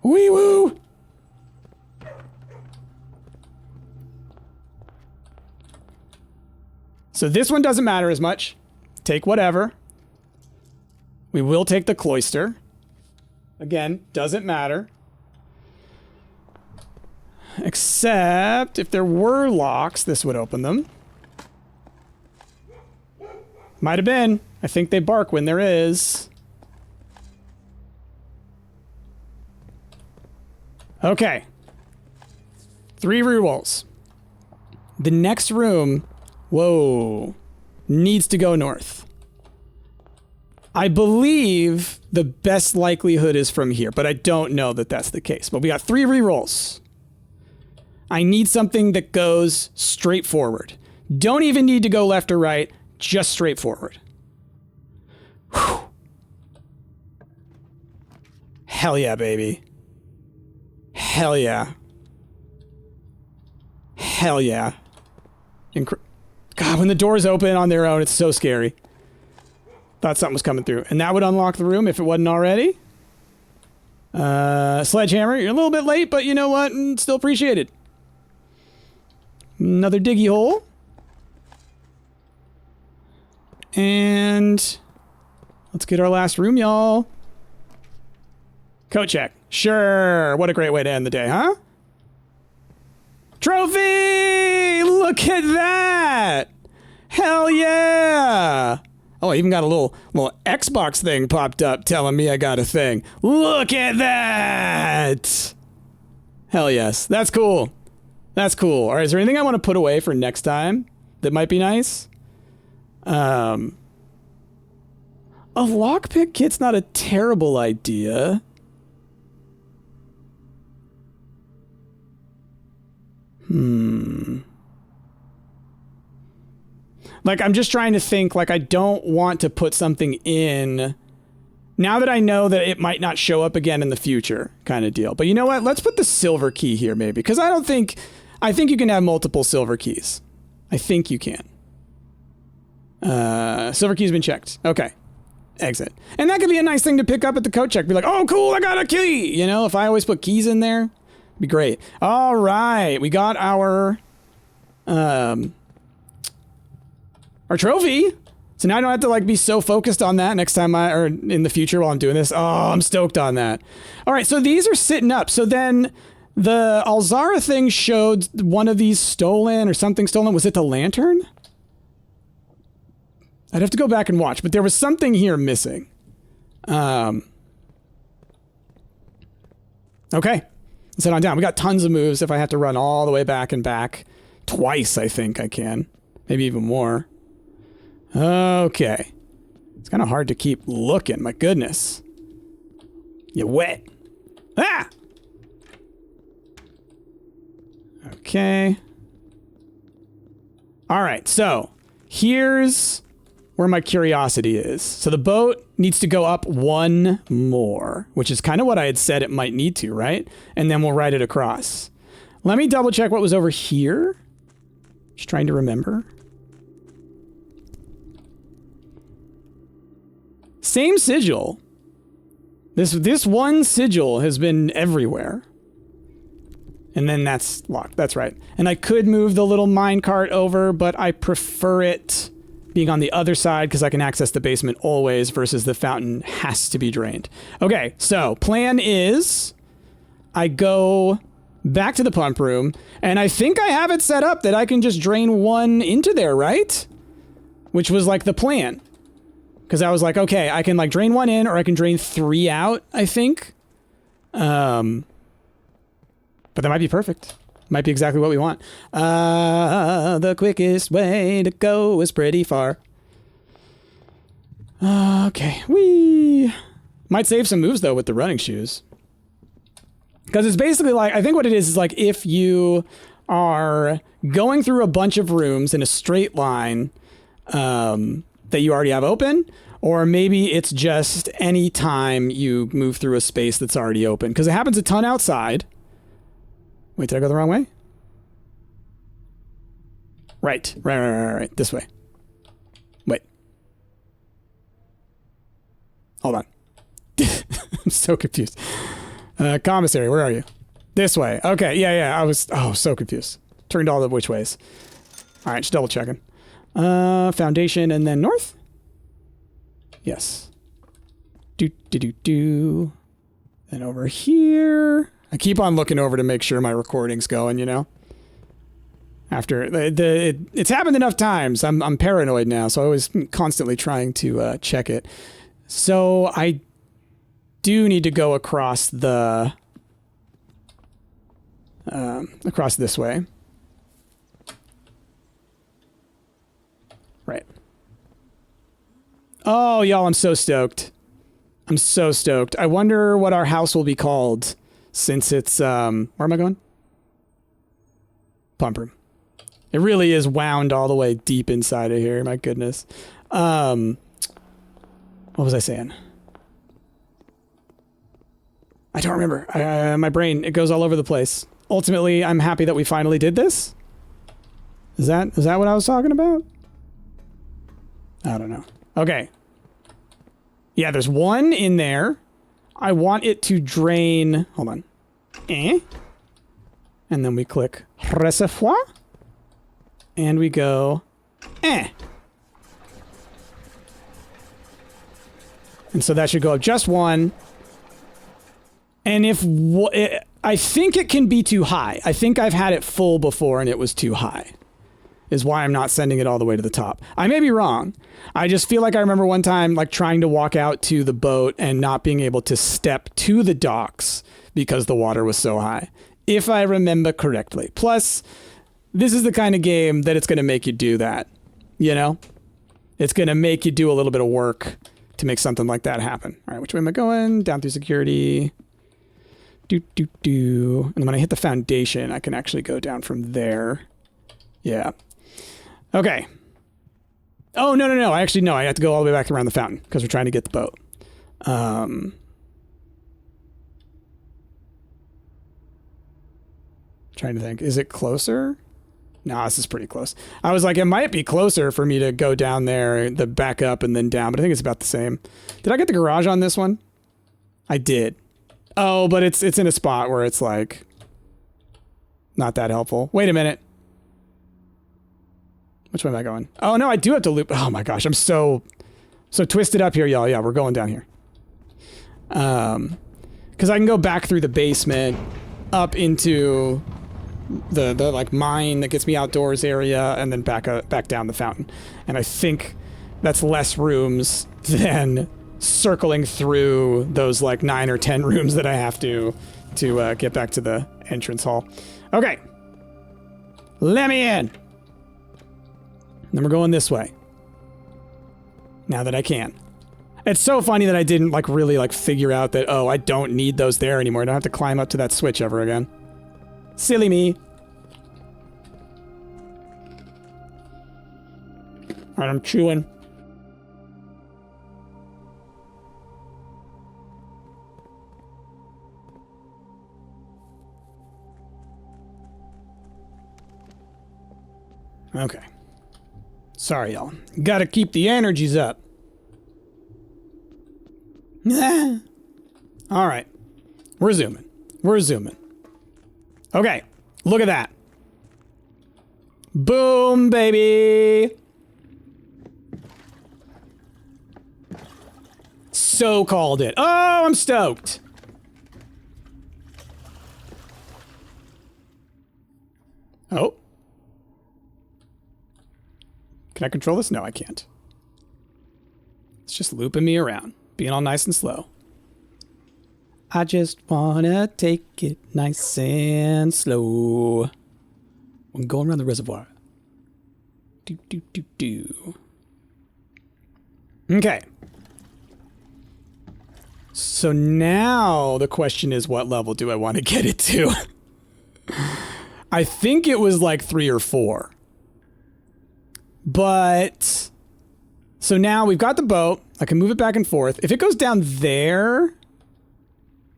Wee woo. So this one doesn't matter as much. Take whatever. We will take the cloister. Again, doesn't matter. Except if there were locks, this would open them. Might have been. I think they bark when there is. Okay. 3 rerolls. The next room, whoa, needs to go north. I believe the best likelihood is from here, but I don't know that that's the case. But we got 3 rerolls. I need something that goes straight forward. Don't even need to go left or right, just straight forward. Whew. Hell yeah, baby. Hell yeah. Hell yeah. God, when the doors open on their own, it's so scary. Thought something was coming through. And that would unlock the room if it wasn't already. Sledgehammer, you're a little bit late, but you know what? Still appreciate it. Another diggy hole. And let's get our last room, y'all. Coat check. Sure. What a great way to end the day, huh? Trophy! Look at that! Hell yeah! Oh, I even got a little Xbox thing popped up telling me I got a thing. Look at that! Hell yes. That's cool. That's cool. All right, is there anything I want to put away for next time that might be nice? A lockpick kit's not a terrible idea. Like, I'm just trying to think, like, I don't want to put something in now that I know that it might not show up again in the future kind of deal. But you know what? Let's put the silver key here maybe, because I think you can have multiple silver keys. I think you can. Silver key's been checked. Okay. Exit. And that could be a nice thing to pick up at the coat check. Be like, oh, cool, I got a key. You know, if I always put keys in there, it'd be great. All right. We got our trophy. So now I don't have to like be so focused on that next time or in the future while I'm doing this. Oh, I'm stoked on that. All right. So these are sitting up. So then the Alzara thing showed one of these stolen or something stolen. Was it the lantern? I'd have to go back and watch, but there was something here missing. Okay. Let's head on down. We got tons of moves if I have to run all the way back and back. Twice, I think I can. Maybe even more. Okay. It's kind of hard to keep looking. My goodness. You wet. Ah! Okay. All right, so here's where my curiosity is. So the boat needs to go up one more, which is kind of what I had said it might need to, right? And then we'll ride it across. Let me double check what was over here. Just trying to remember. Same sigil. This one sigil has been everywhere. And then that's locked. That's right. And I could move the little minecart over, but I prefer it being on the other side because I can access the basement always versus the fountain has to be drained. Okay, so plan is I go back to the pump room, and I think I have it set up that I can just drain one into there, right? Which was like the plan. Because I was like, okay, I can like drain one in or I can drain 3 out, I think. But that might be perfect. Might be exactly what we want. The quickest way to go is pretty far. Okay, we might save some moves though with the running shoes. Because it's basically like, I think what it is like if you are going through a bunch of rooms in a straight line that you already have open, or maybe it's just any time you move through a space that's already open. Because it happens a ton outside. Wait, did I go the wrong way? Right. This way. Wait. Hold on. I'm so confused. Commissary, where are you? This way. Okay, yeah. I was so confused. Turned all the which ways. All right, just double checking. Foundation and then north? Yes. Do. Then over here. I keep on looking over to make sure my recording's going, you know? After it's happened enough times. I'm paranoid now, so I was constantly trying to check it. So I do need to go across the across this way. Right. Oh, y'all, I'm so stoked. I'm so stoked. I wonder what our house will be called since it's where am I going? Pump room. It really is wound all the way deep inside of here. My goodness. What was I saying? I don't remember. My brain, it goes all over the place. Ultimately, I'm happy that we finally did this. Is that what I was talking about? I don't know. Okay. Yeah, there's one in there. I want it to drain... Hold on. And then we click Recevoir. And we go... And so that should go up just one. And if... I think it can be too high. I think I've had it full before and it was too high. Is why I'm not sending it all the way to the top. I may be wrong. I just feel like I remember one time like trying to walk out to the boat and not being able to step to the docks because the water was so high. If I remember correctly. Plus, this is the kind of game that it's going to make you do that. You know? It's going to make you do a little bit of work to make something like that happen. All right, which way am I going? Down through security. And when I hit the foundation, I can actually go down from there. Yeah. Okay. Oh, no. Actually, no. I have to go all the way back around the fountain because we're trying to get the boat. Trying to think. Is it closer? No, this is pretty close. I was like, it might be closer for me to go down there, the back up and then down, but I think it's about the same. Did I get the garage on this one? I did. Oh, but it's in a spot where it's like not that helpful. Wait a minute. Which way am I going? Oh no, I do have to loop. Oh my gosh, I'm so twisted up here, y'all. Yeah, we're going down here. Because I can go back through the basement up into the like mine that gets me outdoors area and then back down the fountain. And I think that's less rooms than circling through those like 9 or 10 rooms that I have to get back to the entrance hall. Okay. Let me in. Then we're going this way. Now that I can. It's so funny that I didn't like really like figure out that, oh, I don't need those there anymore. I don't have to climb up to that switch ever again. Silly me. All right, I'm chewing. Okay. Sorry, y'all. Gotta keep the energies up. All right. We're zooming. Okay. Look at that. Boom, baby. So called it. Oh, I'm stoked. Oh. Can I control this? No, I can't. It's just looping me around, being all nice and slow. I just wanna take it nice and slow. I'm going around the reservoir. Do. Okay. So now the question is, what level do I want to get it to? I think it was like 3 or 4. But, so now we've got the boat. I can move it back and forth. If it goes down there,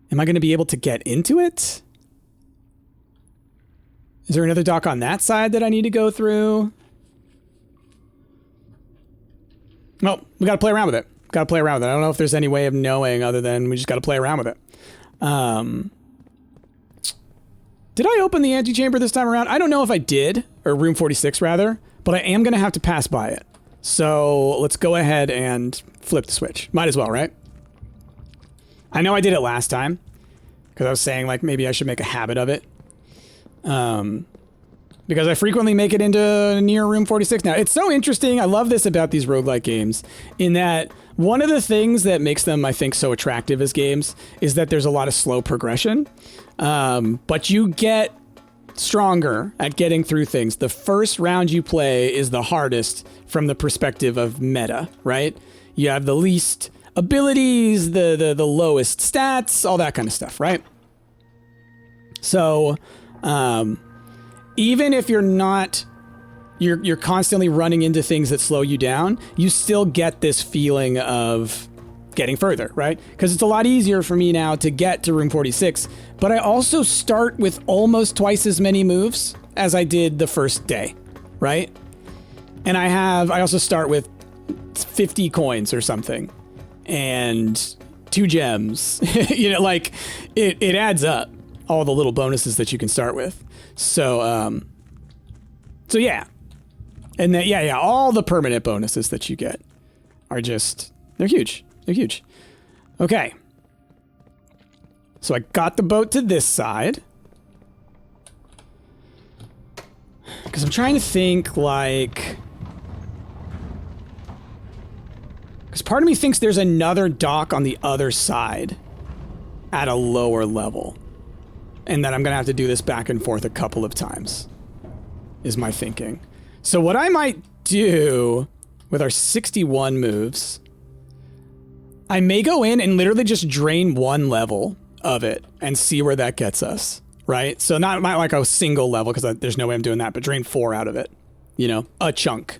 am I going to be able to get into it? Is there another dock on that side that I need to go through? Well, we got to play around with it. I don't know if there's any way of knowing other than we just got to play around with it. Did I open the antechamber this time around? I don't know if I did, or room 46 rather. But I am going to have to pass by it. So let's go ahead and flip the switch. Might as well, right? I know I did it last time. Because I was saying, like, maybe I should make a habit of it. Because I frequently make it into near room 46 now. It's so interesting. I love this about these roguelike games. In that, one of the things that makes them, I think, so attractive as games is that there's a lot of slow progression. But you get stronger at getting through things. The first round you play is the hardest from the perspective of meta, right? You have the least abilities, the lowest stats, all that kind of stuff, right? So, even if you're not, you're constantly running into things that slow you down, you still get this feeling of getting further, right? Because it's a lot easier for me now to get to room 46, but I also start with almost twice as many moves as I did the first day, right? And I also start with 50 coins or something. and 2 gems. You know, like it adds up, all the little bonuses that you can start with. So so yeah. And then yeah, all the permanent bonuses that you get are just, they're huge. They're huge. Okay. So I got the boat to this side. Because I'm trying to think, like... Because part of me thinks there's another dock on the other side at a lower level. And that I'm going to have to do this back and forth a couple of times, is my thinking. So what I might do with our 61 moves, I may go in and literally just drain 1 level of it and see where that gets us, right? So not like a single level, because there's no way I'm doing that, but drain 4 out of it, you know, a chunk.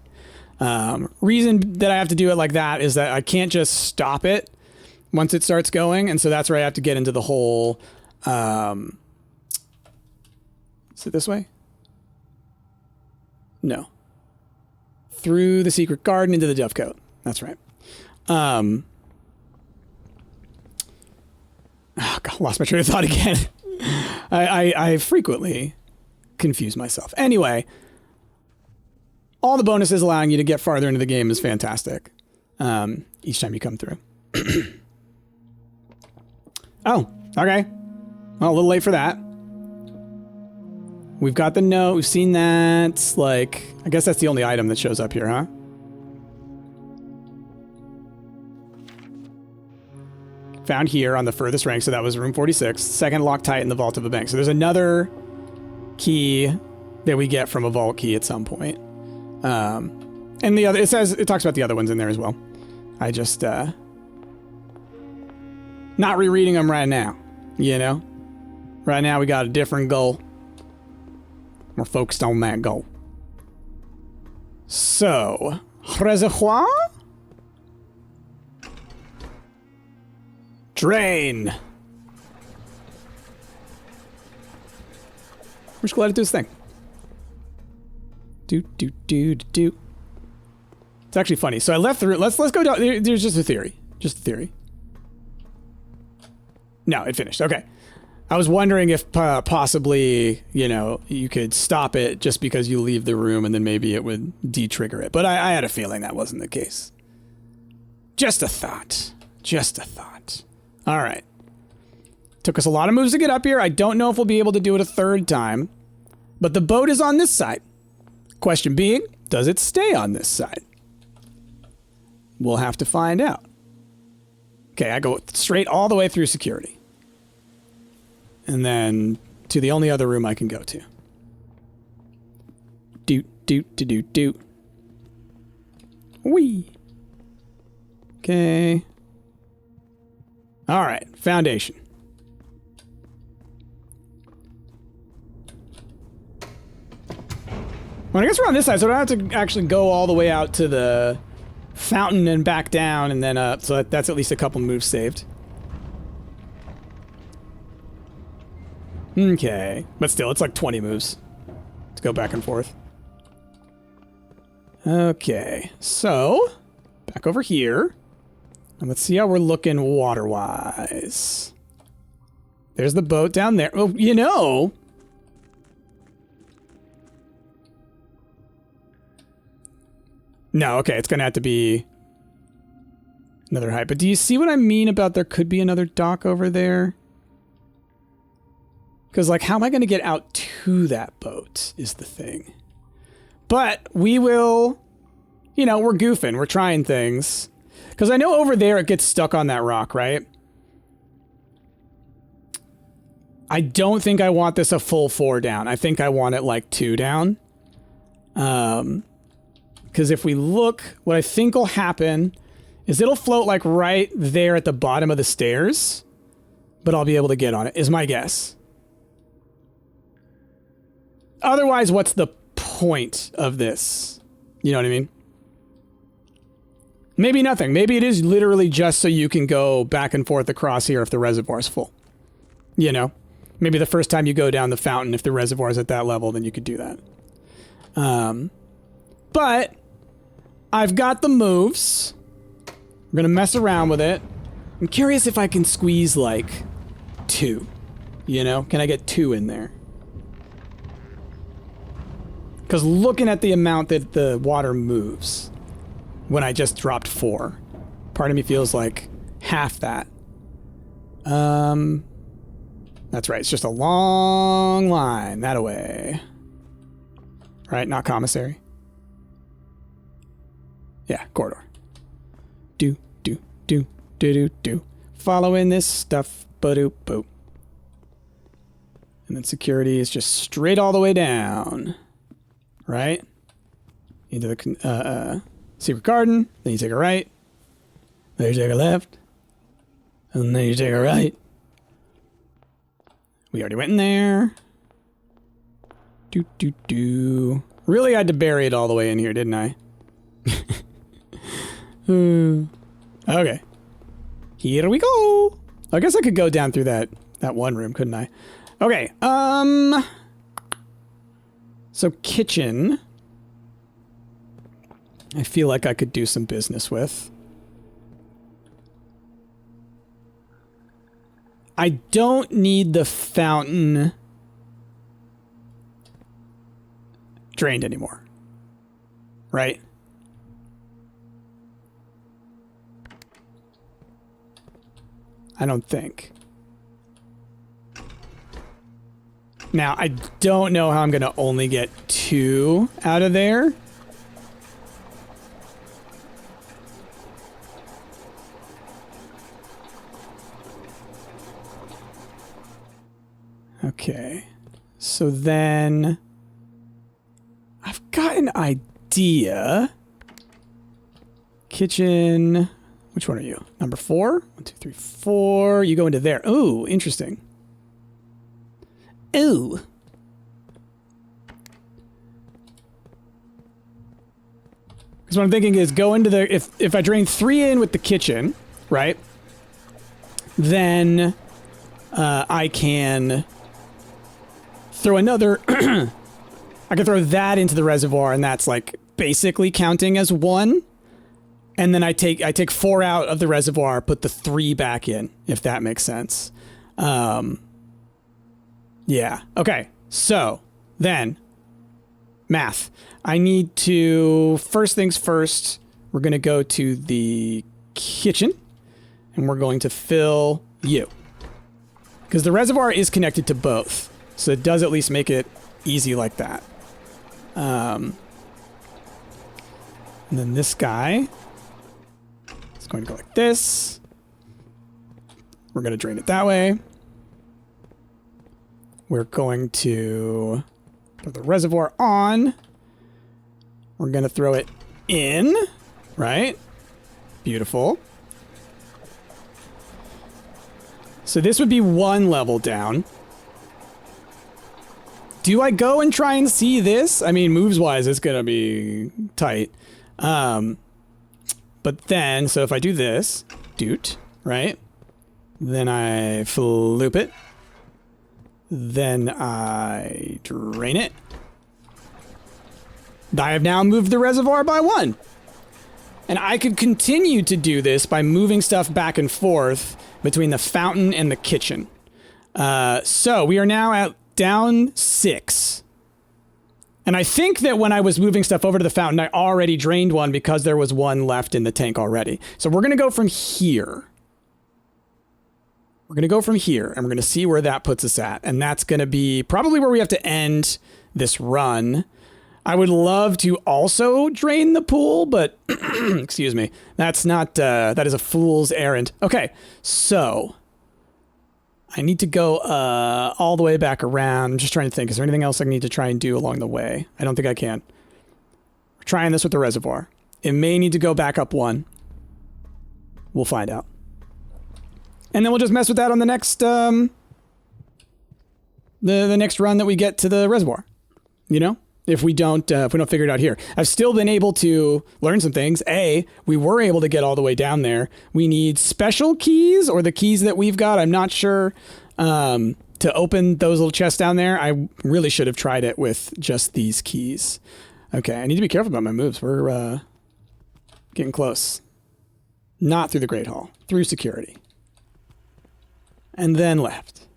Reason that I have to do it like that is that I can't just stop it once it starts going, and so that's where I have to get into the whole, is it this way? No. Through the secret garden into the dovecote. That's right. Oh, God, lost my train of thought again. I frequently confuse myself. Anyway, all the bonuses allowing you to get farther into the game is fantastic. Each time you come through. Oh, okay. Well, a little late for that. We've got the note. We've seen that. Like, I guess that's the only item that shows up here, huh? Found here on the furthest rank, so that was room 46. Second Loctite in the vault of a bank. So there's another key that we get from a vault key at some point. And the other, it talks about the other ones in there as well. I just, not rereading them right now, you know? Right now we got a different goal. We're focused on that goal. So, reservoir? Drain. We're just glad to do this thing. Do. It's actually funny. So I left the room. Let's go down. There's just a theory. Just a theory. No, it finished. Okay. I was wondering if possibly, you know, you could stop it just because you leave the room and then maybe it would de-trigger it. But I had a feeling that wasn't the case. Just a thought. Just a thought. All right. Took us a lot of moves to get up here. I don't know if we'll be able to do it a 3rd time. But the boat is on this side. Question being, does it stay on this side? We'll have to find out. Okay, I go straight all the way through security. And then to the only other room I can go to. Doot. Whee. Okay. All right, foundation. Well, I guess we're on this side, so I don't have to actually go all the way out to the fountain and back down and then up. So that's at least a couple moves saved. Okay. But still, it's like 20 moves to go back and forth. Okay. So, back over here. And let's see how we're looking water-wise. There's the boat down there. Oh, you know... No, okay, it's going to have to be another height. But do you see what I mean about there could be another dock over there? Because, like, how am I going to get out to that boat is the thing. But we will, you know, we're goofing. We're trying things. Because I know over there it gets stuck on that rock, right? I don't think I want this a full 4 down. I think I want it, like, 2 down. Because if we look, what I think will happen is it'll float, like, right there at the bottom of the stairs. But I'll be able to get on it, is my guess. Otherwise, what's the point of this? You know what I mean? Maybe nothing. Maybe it is literally just so you can go back and forth across here if the reservoir's full. You know? Maybe the first time you go down the fountain, if the reservoir's at that level, then you could do that. But I've got the moves. We're gonna mess around with it. I'm curious if I can squeeze, like, 2. You know? Can I get 2 in there? Because looking at the amount that the water moves when I just dropped 4, part of me feels like half that. That's right. It's just a long line that away. Right? Not commissary. Yeah, corridor. Do. Following this stuff. Ba-doop, boop. And then security is just straight all the way down. Right? Into the secret garden. Then you take a right. Then you take a left. And then you take a right. We already went in there. Really had to bury it all the way in here, didn't I? Okay. Here we go. I guess I could go down through that one room, couldn't I? Okay. So kitchen. I feel like I could do some business with. I don't need the fountain drained anymore. Right? I don't think. Now, I don't know how I'm going to only get 2 out of there. Okay. So then I've got an idea. Kitchen. Which one are you? Number 4? 1, 2, 3, 4. You go into there. Ooh, interesting. Ooh. Because what I'm thinking is go into the... If I drain 3 in with the kitchen, right? Then I can throw another... I can throw that into the reservoir, and that's like basically counting as 1. And then I take 4 out of the reservoir, put the 3 back in, if that makes sense. Yeah. Okay. So then math. I need to, first things first, we're going to go to the kitchen and we're going to fill you. Because the reservoir is connected to both. So it does at least make it easy like that. And then this guy is going to go like this. We're going to drain it that way. We're going to put the reservoir on. We're going to throw it in, right? Beautiful. So this would be 1 level down. Do I go and try and see this? I mean, moves-wise, it's going to be tight. But then, so if I do this, doot, right? Then I floop it. Then I drain it. I have now moved the reservoir by 1. And I could continue to do this by moving stuff back and forth between the fountain and the kitchen. So we are now at down 6. And I think that when I was moving stuff over to the fountain, I already drained 1 because there was 1 left in the tank already. So we're going to go from here. We're going to go from here, and we're going to see where that puts us at. And that's going to be probably where we have to end this run. I would love to also drain the pool, but excuse me, that's not, that is a fool's errand. Okay, so I need to go all the way back around. I'm just trying to think, is there anything else I need to try and do along the way? I don't think I can. We're trying this with the reservoir. It may need to go back up 1. We'll find out. And then we'll just mess with that on the next, the next run that we get to the reservoir. You know? If we don't figure it out here. I've still been able to learn some things. A, we were able to get all the way down there. We need special keys or the keys that we've got. I'm not sure to open those little chests down there. I really should have tried it with just these keys. Okay, I need to be careful about my moves. We're getting close. Not through the Great Hall. Through security. And then left.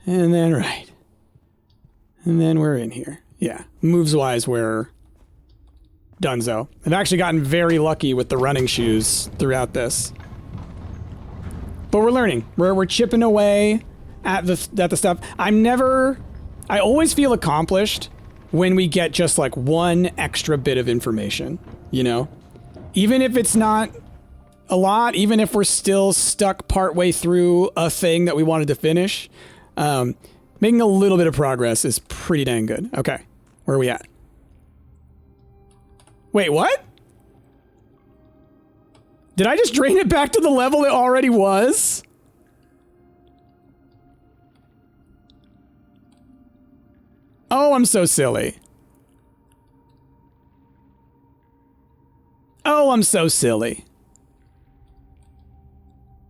And then right. And then we're in here. Yeah. Moves-wise, we're donezo. I've actually gotten very lucky with the running shoes throughout this. But we're learning. We're chipping away at the stuff. I always feel accomplished when we get just like one extra bit of information, you know? Even if it's not a lot, even if we're still stuck partway through a thing that we wanted to finish, making a little bit of progress is pretty dang good. Okay, where are we at? Wait, what? Did I just drain it back to the level it already was? Oh, I'm so silly. Oh, I'm so silly.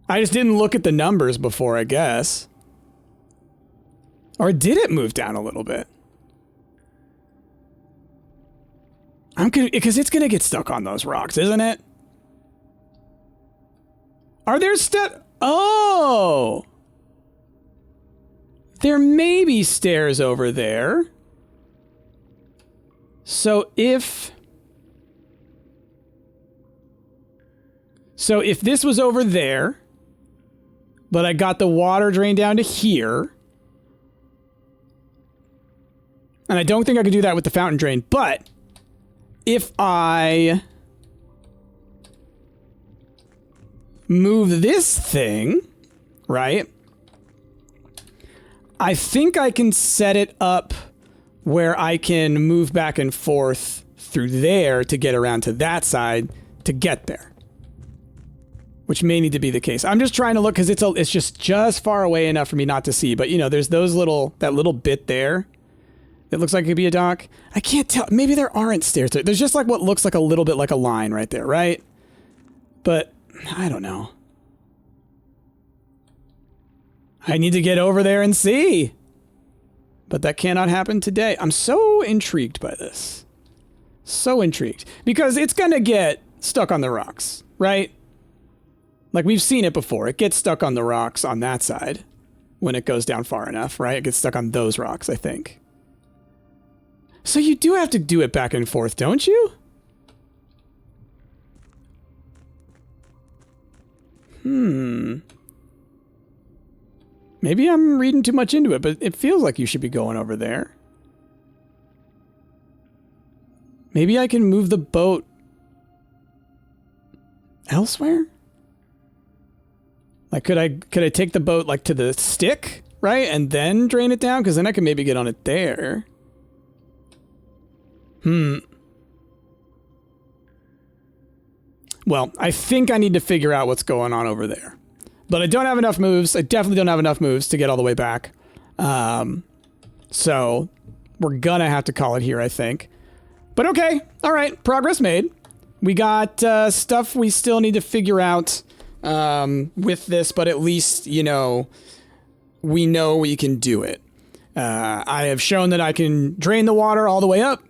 I just didn't look at the numbers before, I guess. Or did it move down a little bit? Because it's gonna get stuck on those rocks, isn't it? Are there Oh! There may be stairs over there. So if this was over there, but I got the water drained down to here, and I don't think I could do that with the fountain drain, but if I move this thing, right? I think I can set it up where I can move back and forth through there to get around to that side to get there. Which may need to be the case. I'm just trying to look because it's just far away enough for me not to see. But you know, there's that little bit there. It looks like it could be a dock. I can't tell. Maybe there aren't stairs there. There's just like what looks like a little bit like a line right there, right? But I don't know. I need to get over there and see. But that cannot happen today. I'm so intrigued by this. So intrigued. Because it's going to get stuck on the rocks, right? Like we've seen it before. It gets stuck on the rocks on that side when it goes down far enough, right? It gets stuck on those rocks, I think. So you do have to do it back and forth, don't you? Maybe I'm reading too much into it, but it feels like you should be going over there. Maybe I can move the boat elsewhere? Like, could I take the boat, like, to the stick, right? And then drain it down? Because then I can maybe get on it there. Well, I think I need to figure out what's going on over there. But I don't have enough moves. I definitely don't have enough moves to get all the way back. So we're gonna have to call it here, I think. But okay. All right. Progress made. We got stuff we still need to figure out with this, but at least, you know we can do it. I have shown that I can drain the water all the way up.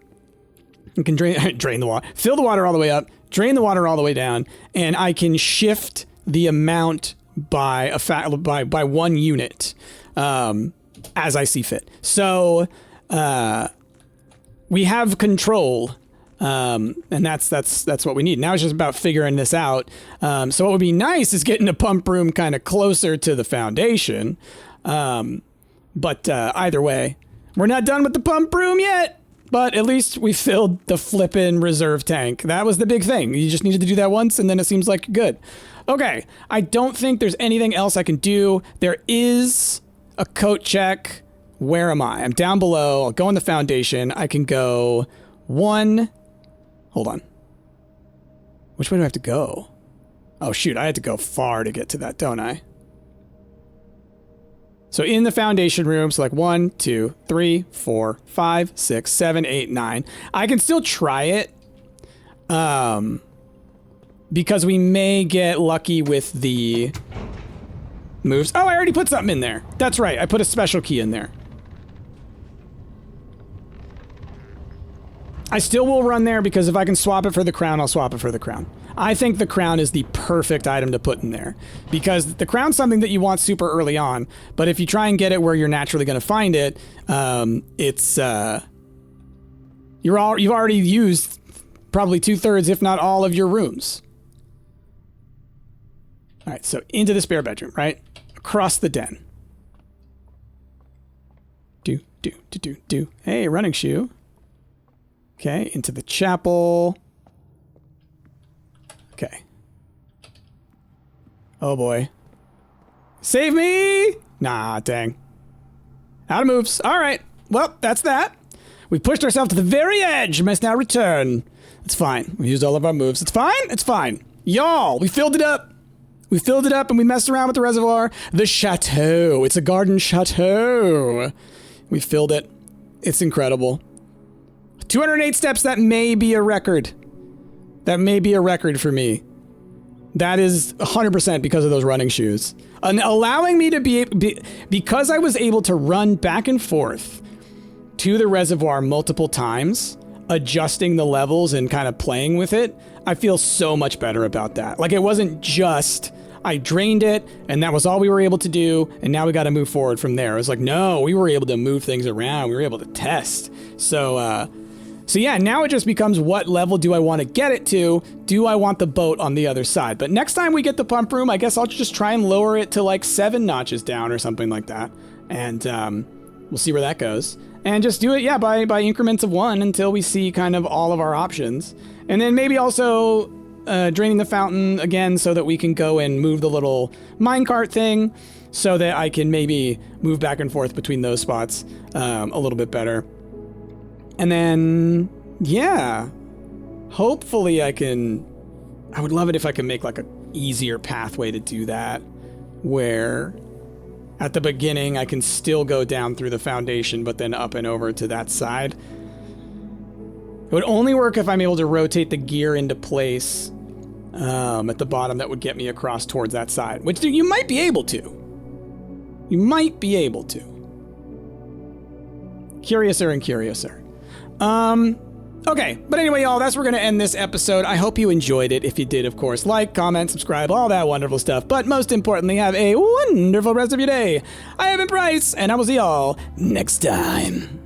I can drain the water, fill the water all the way up, drain the water all the way down, and I can shift the amount by by 1 unit as I see fit. So we have control, and that's what we need. Now it's just about figuring this out. So what would be nice is getting a pump room kind of closer to the foundation. But either way, we're not done with the pump room yet. But at least we filled the flippin' reserve tank. That was the big thing. You just needed to do that once, and then it seems like you're good. Okay, I don't think there's anything else I can do. There is a coat check. Where am I? I'm down below. I'll go in the foundation. I can go 1. Hold on. Which way do I have to go? Oh, shoot. I had to go far to get to that, don't I? So in the foundation room, so like 1, 2, 3, 4, 5, 6, 7, 8, 9. I can still try it. Because we may get lucky with the moves. Oh, I already put something in there. That's right. I put a special key in there. I still will run there because if I can swap it for the crown, I'll swap it for the crown. I think the crown is the perfect item to put in there because the crown's something that you want super early on, but if you try and get it where you're naturally going to find it, you've already used probably 2/3, if not all, of your rooms. All right, so into the spare bedroom, right? Across the den. Do. Hey, running shoe. Okay, into the chapel. Okay. Oh boy. Save me! Nah, dang. Out of moves. All right. Well, that's that. We pushed ourselves to the very edge. Must now return. It's fine. We used all of our moves. It's fine. It's fine. Y'all, we filled it up. We filled it up and we messed around with the reservoir. The chateau. It's a garden chateau. We filled it. It's incredible. 208 steps. That may be a record. That may be a record for me. That is 100% because of those running shoes. And allowing me to because I was able to run back and forth to the reservoir multiple times, adjusting the levels and kind of playing with it, I feel so much better about that. Like, it wasn't just I drained it and that was all we were able to do and now we got to move forward from there. It was like, no, we were able to move things around. We were able to test. So yeah, now it just becomes what level do I want to get it to? Do I want the boat on the other side? But next time we get the pump room, I guess I'll just try and lower it to like 7 notches down or something like that. And we'll see where that goes. And just do it, yeah, by increments of 1 until we see kind of all of our options. And then maybe also draining the fountain again so that we can go and move the little minecart thing so that I can maybe move back and forth between those spots a little bit better. And then, yeah, hopefully I would love it if I could make like a easier pathway to do that where at the beginning I can still go down through the foundation, but then up and over to that side. It would only work if I'm able to rotate the gear into place at the bottom. That would get me across towards that side, which you might be able to. You might be able to. Curiouser and curiouser. Okay, but anyway, y'all, that's where we're going to end this episode. I hope you enjoyed it. If you did, of course, like, comment, subscribe, all that wonderful stuff. But most importantly, have a wonderful rest of your day. I have been Bryce, and I will see y'all next time.